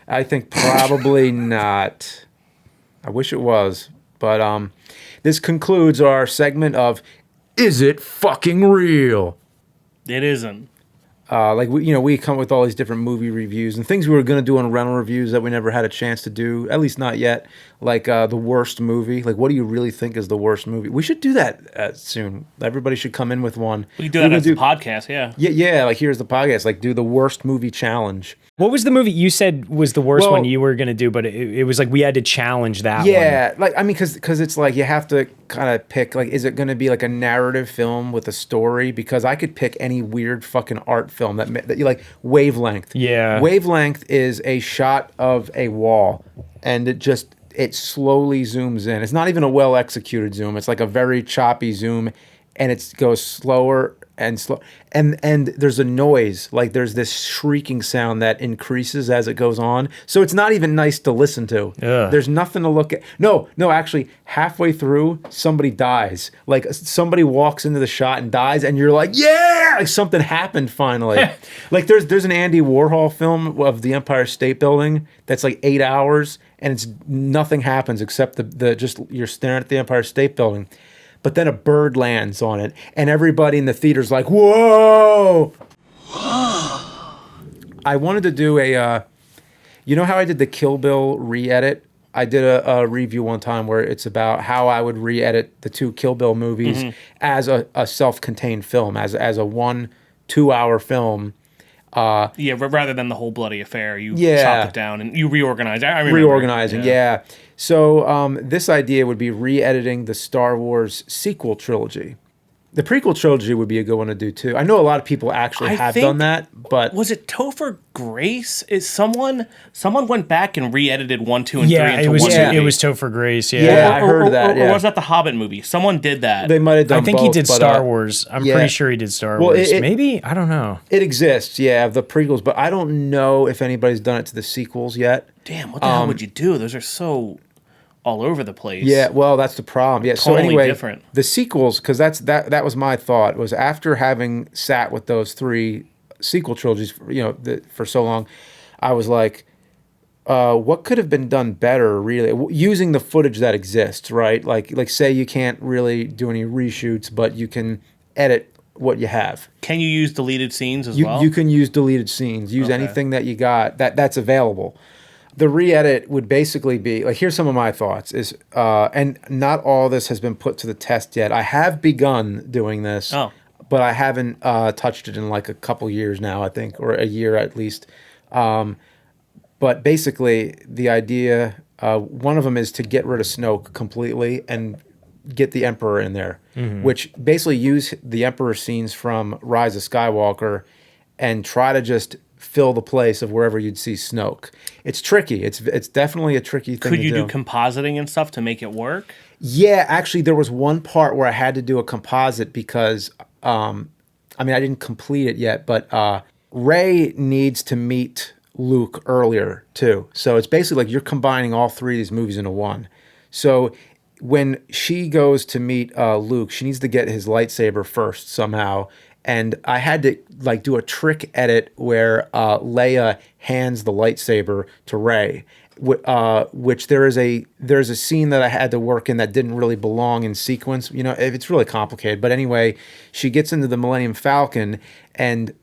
I think probably not. I wish it was. But this concludes our segment of Is It Fucking Real? It isn't. We come with all these different movie reviews and things we were going to do on rental reviews that we never had a chance to do, at least not yet. Like the worst movie. Like, what do you really think is the worst movie? We should do that soon. Everybody should come in with one. We can do that as a podcast, yeah. Yeah, like here's the podcast. Like, do the worst movie challenge. What was the movie you said was the worst one you were going to do, but it was like we had to challenge that one. Yeah, because it's like you have to kind of pick, like, is it going to be like a narrative film with a story? Because I could pick any weird fucking art film that you like. Wavelength. Yeah. Wavelength is a shot of a wall, and it slowly zooms in. It's not even a well executed zoom. It's like a very choppy zoom, and it goes slower and slow. And there's a noise, like there's this shrieking sound that increases as it goes on. So it's not even nice to listen to. Yeah. There's nothing to look at. No, actually, halfway through, somebody dies. Like somebody walks into the shot and dies, and you're like, yeah, like something happened finally. Like there's an Andy Warhol film of the Empire State Building that's like 8 hours, and it's nothing happens except the just you're staring at the Empire State Building. But then a bird lands on it, and everybody in the theater's like, whoa! I wanted to do you know how I did the Kill Bill re-edit? I did a review one time where it's about how I would re-edit the 2 Kill Bill movies as a self-contained film, as a 1-2 hour film. Rather than the whole bloody affair, you chop it down and you reorganize. I remember. Reorganizing, yeah. So this idea would be re-editing the Star Wars sequel trilogy. The prequel trilogy would be a good one to do too. I know a lot of people actually have done that, but was it Topher Grace? Is someone went back and re-edited 1, 2, and 3 into it was one movie? it was Topher Grace. Yeah, Yeah, I heard that. Or was that the Hobbit movie? Someone did that. they might have done. I think both, he did but, Star Wars. I'm yeah. pretty sure he did Star Well, Wars. it- Maybe, I don't know. It exists, yeah, the prequels, but I don't know if anybody's done it to the sequels yet. Damn, what the hell would you do? Those are so all over the place. Yeah, well, that's the problem. Yeah, so Totally anyway, different. the sequels, because that was my thought, was after having sat with those 3 sequel trilogies, for so long, I was like, what could have been done better, really, using the footage that exists, right? Like say you can't really do any reshoots, but you can edit what you have. Can you use deleted scenes as You well? you can use deleted scenes, use Okay. anything that you got that's available. The re-edit would basically be like, here's some of my thoughts is, and not all this has been put to the test yet. I have begun doing this, but I haven't touched it in like a couple years now, I think, or a year at least. But basically, the idea, one of them is to get rid of Snoke completely and get the Emperor in there, which basically use the Emperor scenes from Rise of Skywalker and try to just fill the place of wherever you'd see Snoke. It's tricky. It's definitely a tricky thing Could to you do. do compositing and stuff to make it work? Yeah, actually, there was one part where I had to do a composite because, I didn't complete it yet, but Rey needs to meet Luke earlier too. So it's basically like you're combining all 3 of these movies into one. So when she goes to meet Luke, she needs to get his lightsaber first somehow. And I had to like do a trick edit where Leia hands the lightsaber to Rey, which there's a scene that I had to work in that didn't really belong in sequence. It's really complicated. But anyway, she gets into the Millennium Falcon and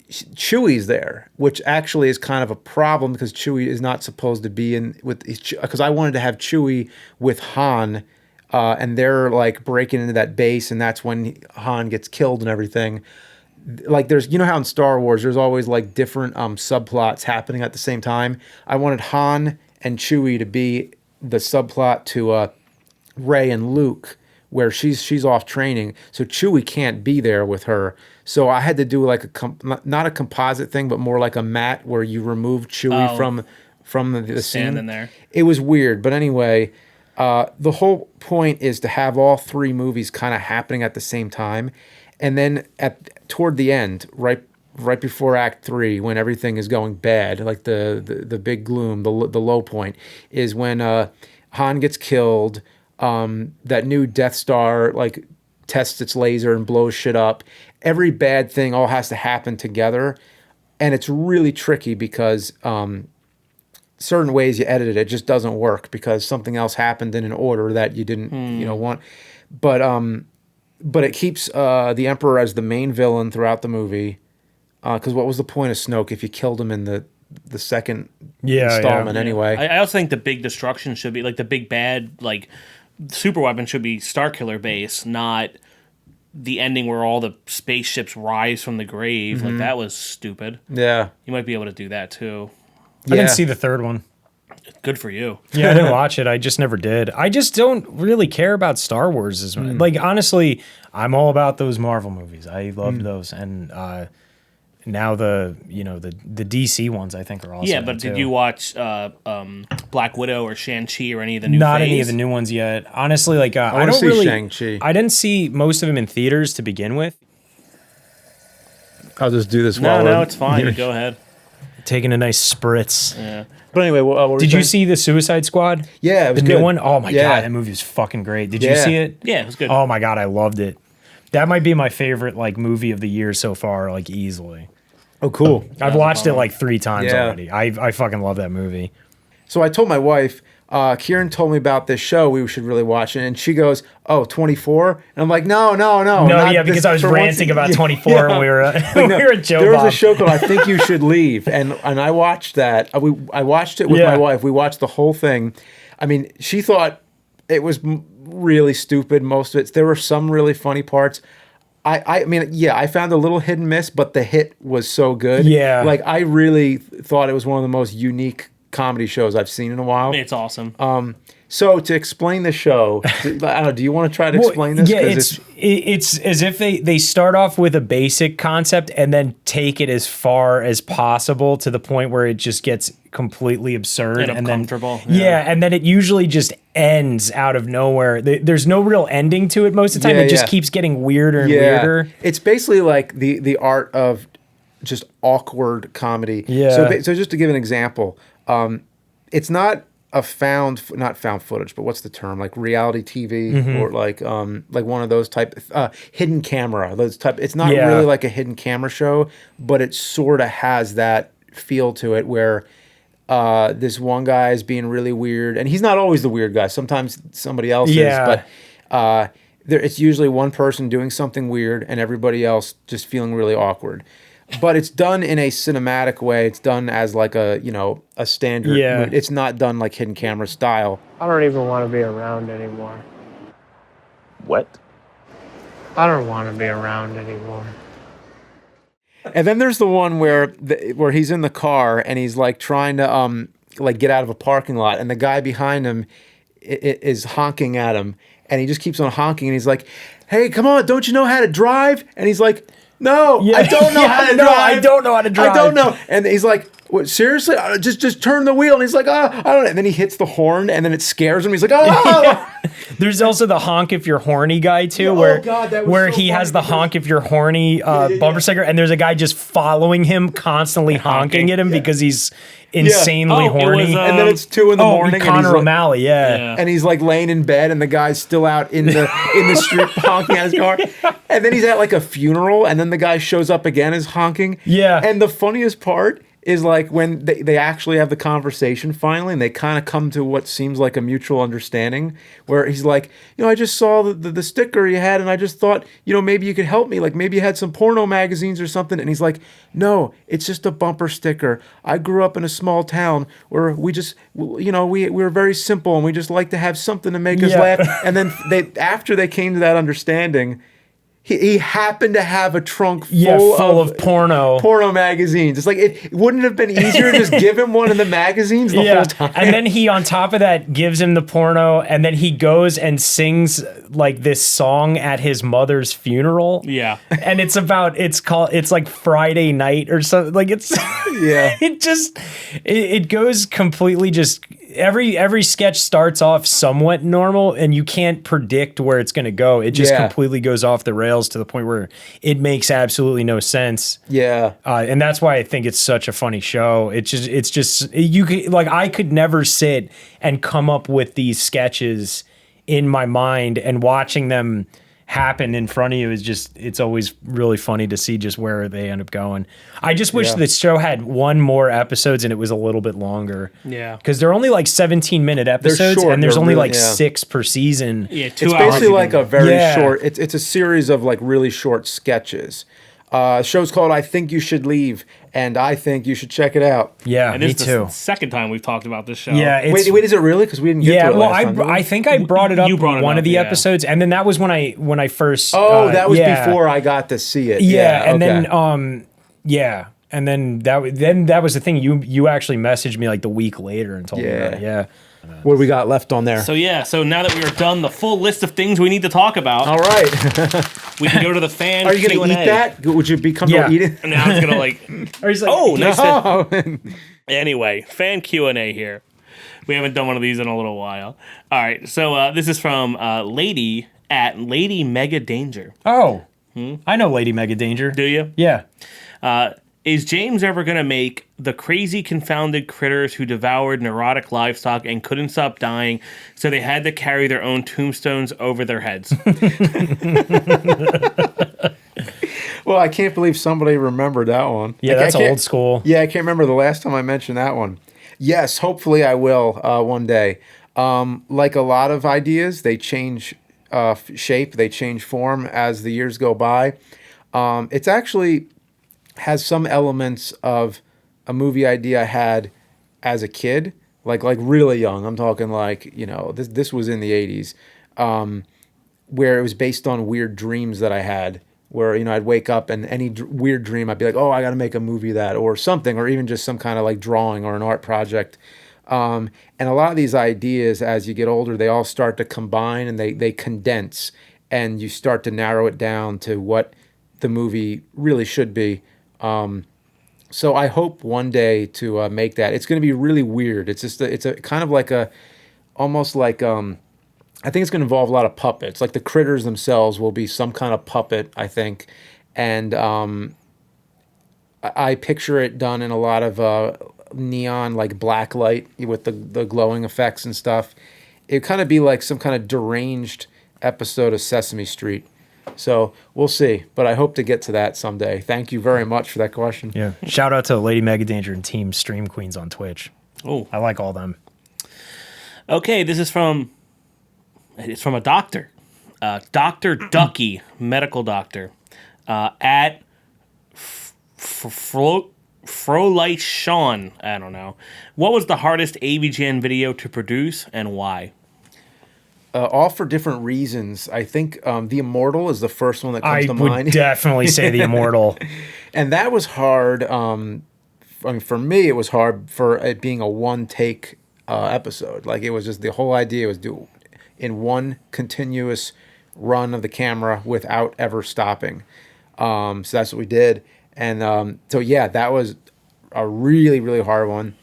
Chewie's there, which actually is kind of a problem because Chewie is not supposed to be in with, because I wanted to have Chewie with Han. And they're like breaking into that base, and that's when Han gets killed and everything. Like there's, how in Star Wars, there's always like different subplots happening at the same time. I wanted Han and Chewie to be the subplot to Rey and Luke, where she's off training, so Chewie can't be there with her. So I had to do like not a composite thing, but more like a matte where you remove Chewie from the scene. In there. It was weird, but anyway. The whole point is to have all 3 movies kind of happening at the same time, and then toward the end, right before Act 3, when everything is going bad, like the big gloom, the low point, is when Han gets killed. That new Death Star like tests its laser and blows shit up. Every bad thing all has to happen together, and it's really tricky because. Certain ways you edit it just doesn't work because something else happened in an order that you didn't want. But it keeps the Emperor as the main villain throughout the movie. Because what was the point of Snoke if you killed him in the second installment anyway? I also think the big destruction should be like the big bad like super weapon should be Starkiller Base, not the ending where all the spaceships rise from the grave. Like that was stupid. Yeah, You might be able to do that too. I didn't see the 3rd one. Good for you. Yeah, I didn't watch it. I just never did. I just don't really care about Star Wars as much. Like, honestly, I'm all about those Marvel movies. I loved those. And now the DC ones I think are awesome. Yeah, but did you watch Black Widow or Shang-Chi or any of the new Not phase? any of the new ones yet. Honestly, like I wanna don't see really. Shang-Chi. I didn't see most of them in theaters to begin with. I'll just do this. No, it's fine. Go ahead. Taking a nice spritz. Yeah. But anyway, what were Did we you saying? see the Suicide Squad? Yeah, it was the good. new one. Oh my Yeah. god, that movie was fucking great. Did you Yeah. see it? Yeah, it was good. Oh my god, I loved it. That might be my favorite like movie of the year so far, like easily. Oh, cool. I've watched it like 3 times Yeah. already. I fucking love that movie. So I told my wife, Kieran told me about this show we should really watch it, and she goes, "Oh, 24?" And I'm like, "No, No, not yeah, because this- I was for once- ranting about yeah, 24 yeah. when we were No, we were at Joe there was Bob. a show called I Think You Should Leave, and I watched that. I watched it with Yeah. my wife. We watched the whole thing. I mean, she thought it was really stupid, most of it. There were some really funny parts. I mean, yeah, I found a little hit and miss, but the hit was so good. Yeah. Like, I really thought it was one of the most unique comedy shows I've seen in a while. It's awesome. So to explain the show, I don't know, do you want to try to explain this? Yeah, it's as if they start off with a basic concept and then take it as far as possible to the point where it just gets completely absurd And then uncomfortable, and then it usually just ends out of nowhere. There's no real ending to it most of the time. It just keeps getting weirder and weirder. It's basically like the art of just awkward comedy. Yeah. So just to give an example, it's not a not found footage, but what's the term? Like reality TV or like one of those type hidden camera. Those type. It's not really like a hidden camera show, but it sort of has that feel to it where this one guy is being really weird, and he's not always the weird guy. Sometimes somebody else is, but it's usually one person doing something weird and everybody else just feeling really awkward. But it's done in a cinematic way. It's done as like a standard. Yeah. It's not done like hidden camera style. I don't even want to be around anymore. What? I don't want to be around anymore. And then there's the one where he's in the car and he's like trying to like get out of a parking lot, and the guy behind him is honking at him, and he just keeps on honking, and he's like, "Hey, come on, don't you know how to drive?" And he's like, "No, I don't know how to drive. I don't know how to drive. I don't know." And he's like, "What, seriously? Just turn the wheel." And he's like, "I don't know." And then he hits the horn, and then it scares him. He's like, "Oh!" There's also the honk if you're horny guy too, where he has the honk if you're horny bumper sticker, and there's a guy just following him, constantly honking at him because he's insanely horny. And then it's 2 a.m. Connor O'Malley, and he's like laying in bed, and the guy's still out in the street honking at his car. And then he's at like a funeral, and then the guy shows up again is honking. Yeah. And the funniest part is like when they actually have the conversation finally, and they kind of come to what seems like a mutual understanding, where he's like, I just saw the sticker you had, and I just thought, maybe you could help me, like maybe you had some porno magazines or something. And he's like, "No, it's just a bumper sticker. I grew up in a small town where we just, we're very simple, and we just like to have something to make us laugh." And then after they came to that understanding, he happened to have a trunk full of porno magazines. It's like, it wouldn't have been easier to just give him one of the magazines the whole time. And then he, on top of that, gives him the porno, and then he goes and sings like this song at his mother's funeral. Yeah. And it's like Friday Night or something. Like it goes completely just, every sketch starts off somewhat normal, and you can't predict where it's going to go. It just completely goes off the rails to the point where it makes absolutely no sense. Yeah. And that's why I think it's such a funny show. It's just you could, like, I could never sit and come up with these sketches in my mind, and watching them happen in front of you it's always really funny to see just where they end up going. I just wish this show had one more episodes and it was a little bit longer. Yeah. Because they're only like 17-minute episodes, short, and there's only really, like 6 per season. Yeah, It's basically like a very short, it's a series of like really short sketches. Show's called I Think You Should Leave, and I think you should check it out. Yeah, and me this too. Is the second time we've talked about this show. Yeah, wait, is it really? Because we didn't get to it last time. I think I brought it up in one of the episodes, and then that was when I first. Oh, that was before I got to see it. Yeah, and then and then that was the thing. You actually messaged me like the week later and told me about it. Yeah. What do we got left on there? So now that we are done the full list of things we need to talk about. All right. We can go to the fan Are you going to eat that? Would you be comfortable eating? Now it's going to like... nice. Anyway, fan Q&A here. We haven't done one of these in a little while. All right, so this is from Lady at Lady Mega Danger. Oh, I know Lady Mega Danger. Do you? Yeah. Is James ever going to make the crazy confounded critters who devoured neurotic livestock and couldn't stop dying, so they had to carry their own tombstones over their heads? Well, I can't believe somebody remembered that one. Yeah, that's old school. Yeah, I can't remember the last time I mentioned that one. Yes, hopefully I will one day. Like a lot of ideas, they change shape, they change form as the years go by. It's actually has some elements of a movie idea I had as a kid, like really young. I'm talking like, this was in the 80s, where it was based on weird dreams that I had, where, I'd wake up and any weird dream, I'd be like, oh, I got to make a movie of that or something, or even just some kind of like drawing or an art project. And a lot of these ideas, as you get older, they all start to combine and they condense, and you start to narrow it down to what the movie really should be. So I hope one day to make that. It's going to be really weird. It's just it's a kind of like almost like I think it's going to involve a lot of puppets. Like the critters themselves will be some kind of puppet, I think, and I picture it done in a lot of neon, like black light with the glowing effects and stuff. It'd kind of be like some kind of deranged episode of Sesame Street. So we'll see, but I hope to get to that someday. Thank you very much for that question. Yeah. Shout out to Lady Mega Danger and Team Stream Queens on Twitch. Oh, I like all them. Okay, this is from a doctor, Dr. Ducky, medical doctor, at Frolight Sean. I don't know. What was the hardest Avgn video to produce and why? All for different reasons. I think The Immortal is the first one that comes to mind. I would definitely say The Immortal. And that was hard. I mean, for me, it was hard for it being a one-take episode. Like, it was just the whole idea was do in one continuous run of the camera without ever stopping. So that's what we did. And so, yeah, that was a really, really hard one.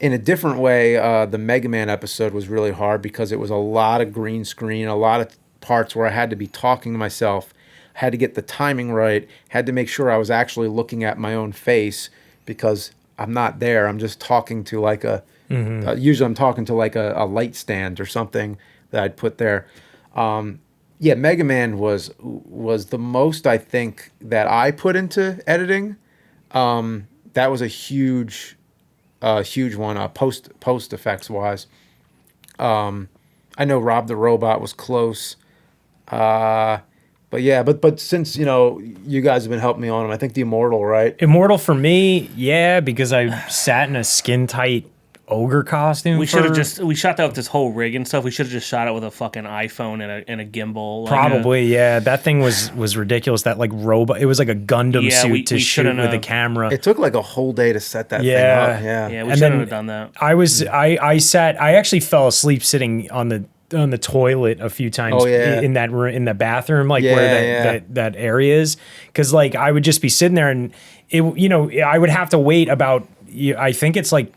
In a different way, the Mega Man episode was really hard because it was a lot of green screen, a lot of parts where I had to be talking to myself, had to get the timing right, had to make sure I was actually looking at my own face because I'm not there. I'm just talking to like usually I'm talking to like a light stand or something that I'd put there. Yeah, Mega Man was the most, I think, that I put into editing. That was a huge one, post effects wise. I know Rob the Robot was close, but yeah, but since you guys have been helping me on them, I think The Immortal, right? Immortal for me, yeah, because I sat in a skin tight ogre costume. We shot that with this whole rig and stuff. We should have just shot it with a fucking iPhone and a gimbal. Probably, yeah. That thing was ridiculous. That like robot, it was like a Gundam suit to shoot with a camera. It took like a whole day to set that thing up. Yeah, we should have done that. I actually fell asleep sitting on the toilet a few times in that room, in the bathroom, like where that area is, because like I would just be sitting there and I would have to wait about. I think it's like.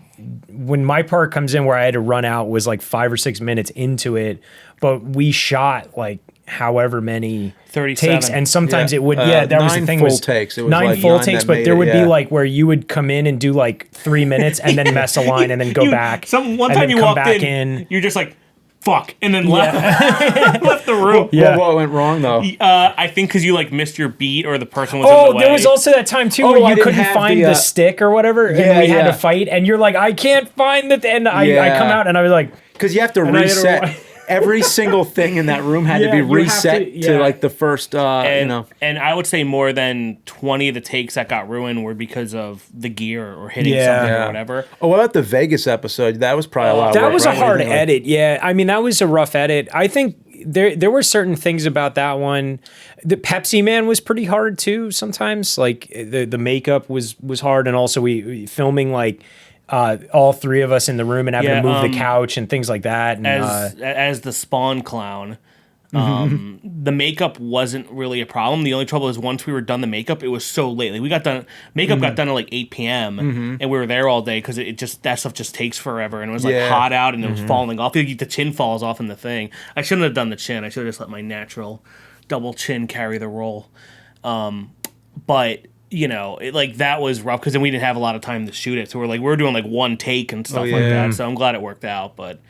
When my part comes in where I had to run out was like 5 or 6 minutes into it, but we shot like however many 37 takes, and sometimes it would that was the thing, was takes. It was 9 like full 9 takes, but there would be like where you would come in and do like 3 minutes and then mess a line and then go back. One time you walked in, you're just like, fuck, and then left the room. What went wrong though? I think because you like missed your beat or the person was in the way. There was also that time too where you couldn't find the stick or whatever, and we had to fight, and you're like, I can't find it, and I come out and I was like, because you have to reset. Every single thing in that room had to be reset to like the first, And I would say more than 20 of the takes that got ruined were because of the gear or hitting something or whatever. Oh, what about the Vegas episode? That was probably a lot of work. That was a hard edit, yeah. I mean, that was a rough edit. I think there were certain things about that one. The Pepsi Man was pretty hard too sometimes. Like the makeup was hard, and also we filming like all three of us in the room and having to move the couch and things like that. And, as the Spawn clown, the makeup wasn't really a problem. The only trouble is once we were done the makeup, it was so late. Like we got done, makeup got done at like 8 p.m. And we were there all day because that stuff just takes forever. And it was like hot out and it was falling off. The chin falls off in the thing. I shouldn't have done the chin. I should have just let my natural double chin carry the role. But that was rough because then we didn't have a lot of time to shoot it. So we're doing like one take and stuff like that. So I'm glad it worked out. But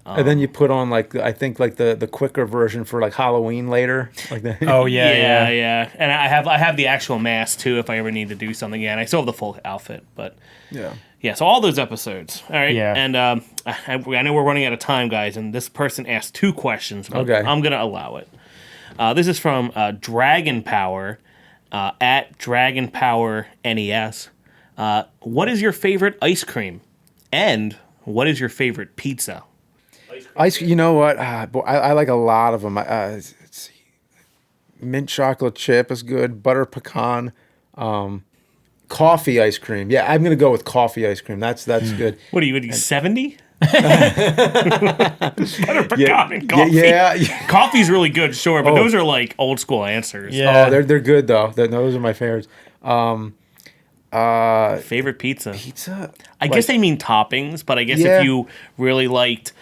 and then you put on like I think like the quicker version for like Halloween later. Like that. Oh yeah. And I have the actual mask too if I ever need to do something. Yeah, and I still have the full outfit. But yeah. So all those episodes. All right. Yeah. And I know we're running out of time, guys. And this person asked 2 questions. But I'm gonna allow it. This is from Dragon Power. At Dragon Power NES, what is your favorite ice cream, and what is your favorite pizza? You know what? I like a lot of them. Let's see. Mint chocolate chip is good. Butter pecan, coffee ice cream. Yeah, I'm gonna go with coffee ice cream. That's good. What are you 70? Butter pecan and coffee. Yeah. Coffee's really good, sure, but those are like old school answers. Yeah. Oh, they're good though. Those are my favorites. Favorite pizza? Pizza? I guess they mean toppings, but I guess Yeah. if you really liked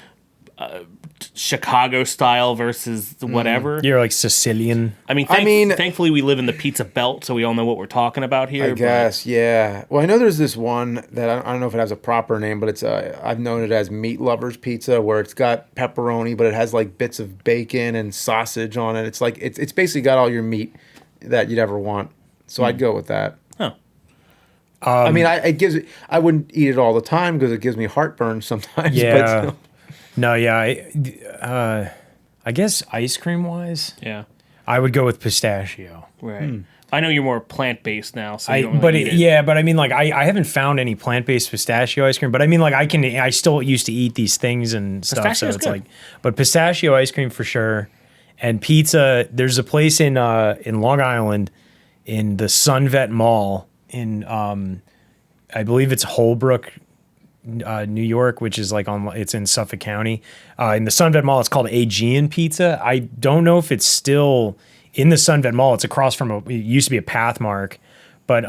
Chicago style versus whatever. You're like Sicilian. I mean, thankfully we live in the pizza belt, so we all know what we're talking about here. I guess, yeah. Well, I know there's this one that I don't know if it has a proper name, but it's I've known it as Meat Lovers Pizza, where it's got pepperoni, but it has like bits of bacon and sausage on it. It's like it's basically got all your meat that you'd ever want. So I'd go with that. Huh. I mean, I wouldn't eat it all the time because it gives me heartburn sometimes. Yeah. But still. No, yeah. I guess ice cream wise, Yeah. I would go with pistachio. Right. I know you're more plant based now, so you don't really eat it. Yeah, but I mean, like, I haven't found any plant based pistachio ice cream. But I mean, like, I still used to eat these things and stuff. Pistachio's So it's good. like, but pistachio ice cream for sure, and pizza. There's a place in Long Island, in the Sunvet Mall in I believe it's Holbrook, New York, which is like it's in Suffolk County. In the Sunvet Mall, it's called Avgn Pizza. I don't know if it's still in the Sunvet Mall. It's across from it used to be a Pathmark, but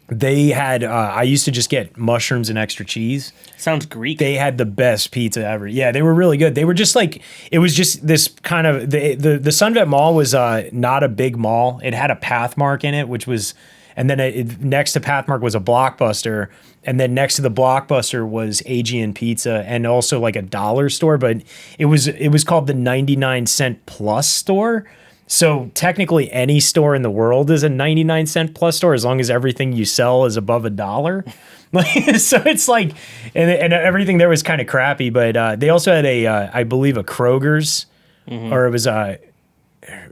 they had I used to just get mushrooms and extra cheese. Sounds Greek. They had the best pizza ever. Yeah, they were really good. They were just like, it was just this kind of the Sunvet Mall was not a big mall. It had a Pathmark in it, which was. And then next to Pathmark was a Blockbuster, and then next to the Blockbuster was Avgn Pizza, and also like a dollar store. But it was called the 99-cent plus store. So technically, any store in the world is a 99-cent plus store as long as everything you sell is above $1. So it's like, and everything there was kind of crappy. But they also had I believe a Kroger's, or it was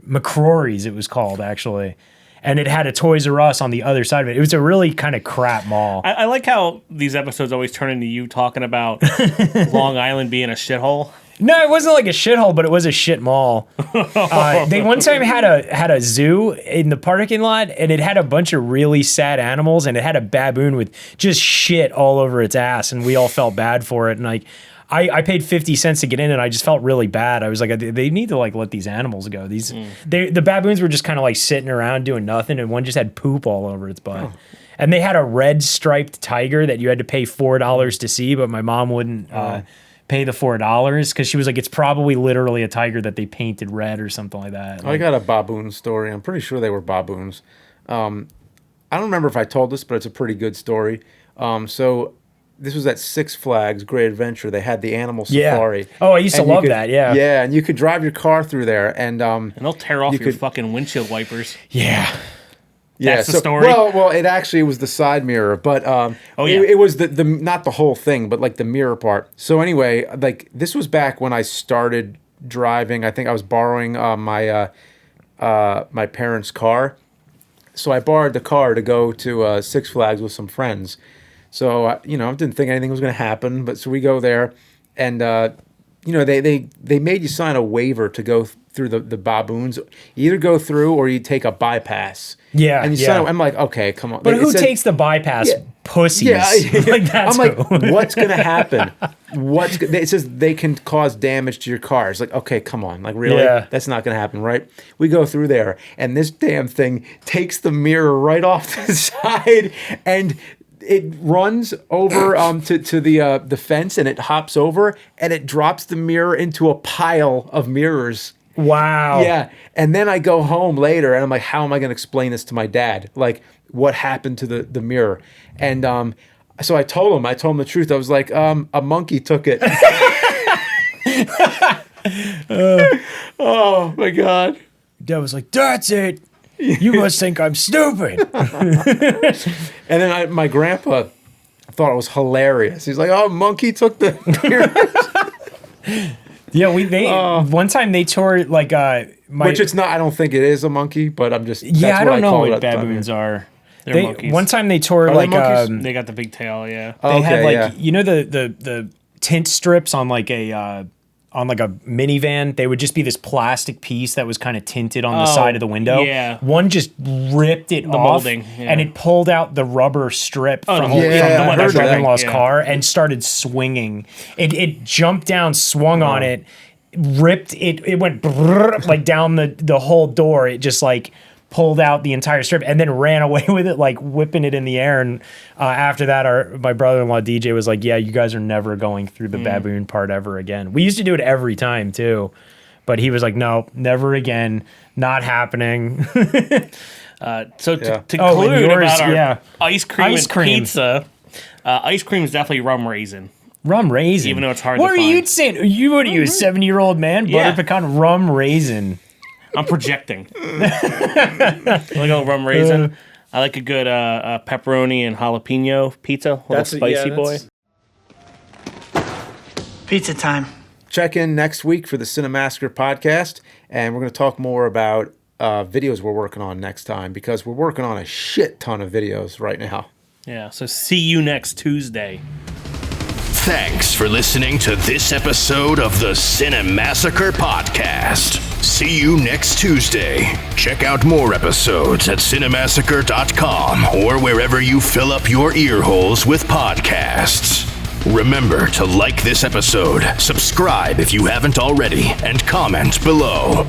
McCrory's. It was called actually. And it had a Toys R Us on the other side of it. It was a really kind of crap mall. I like how these episodes always turn into you talking about Long Island being a shithole. No, it wasn't like a shithole, but it was a shit mall. They one time had a zoo in the parking lot, and it had a bunch of really sad animals, and it had a baboon with just shit all over its ass, and we all felt bad for it. And like, I paid 50 cents to get in, and I just felt really bad. I was like, they need to like let these animals go. The baboons were just kind of like sitting around doing nothing, and one just had poop all over its butt. Oh. And they had a red striped tiger that you had to pay $4 to see, but my mom wouldn't pay the $4 because she was like, it's probably literally a tiger that they painted red or something like that. I got a baboon story. I'm pretty sure they were baboons. I don't remember if I told this, but it's a pretty good story. So this was at Six Flags Great Adventure. They had the animal safari. Yeah. Oh, I used to love that. Yeah. Yeah, and you could drive your car through there, and they'll tear off your fucking windshield wipers. Yeah. Yeah, that's the story. Well, it actually was the side mirror, but it was the not the whole thing, but like the mirror part. So anyway, like this was back when I started driving. I think I was borrowing my parents' car, so I borrowed the car to go to Six Flags with some friends. So I didn't think anything was going to happen, but so we go there, and they made you sign a waiver to go through the baboons. You either go through or you take a bypass. Yeah, and you sign. I'm like, okay, come on. But like, who takes the bypass? Yeah. Pussies. Yeah, like that's I'm like, what's going to happen? It says they can cause damage to your car. It's like, okay, come on. Like, really? Yeah. That's not going to happen, right? We go through there, and this damn thing takes the mirror right off the side, and it runs over to the fence, and it hops over, and it drops the mirror into a pile of mirrors. Wow. Yeah. And then I go home later, and I'm like, how am I going to explain this to my dad? Like, what happened to the mirror? And so I told him the truth. I was like, a monkey took it. Oh, my God. Dad was like, that's it. You must think I'm stupid. And then my grandpa thought it was hilarious. He's like, oh, monkey took the mirror. Yeah, one time they tore like which it's not. I don't think it is a monkey, but I'm just. Yeah, I don't know what baboons are. They're monkeys. One time they tore Are they they got the big tail. Yeah, they had like the tint strips on like a on like a minivan, they would just be this plastic piece that was kind of tinted on the side of the window. Yeah. One just ripped it off, molding, yeah. and it pulled out the rubber strip from yeah, I my heard that. brother-in-law's Yeah. car and started swinging. It jumped down, swung on it, ripped it. It went brrr, like down the whole door. It just like pulled out the entire strip and then ran away with it, like whipping it in the air. And after that, my brother-in-law DJ was like, yeah, you guys are never going through the baboon part ever again. We used to do it every time too, but he was like, no, never again, not happening. So to and conclude yours, about our yeah. ice cream Ice and cream. pizza, ice cream is definitely rum raisin. Rum raisin. Even though it's hard what to are find. you saying? What are you, a 70-year-old man? Yeah. Butter pecan rum raisin. I'm projecting. Like a rum raisin. I like a good pepperoni and jalapeno pizza, little spicy boy. Pizza time. Check in next week for the Cinemassacre podcast, and we're going to talk more about videos we're working on next time, because we're working on a shit ton of videos right now. Yeah, so see you next Tuesday. Thanks for listening to this episode of the Cinemassacre Podcast. See you next Tuesday. Check out more episodes at cinemassacre.com or wherever you fill up your ear holes with podcasts. Remember to like this episode, subscribe if you haven't already, and comment below.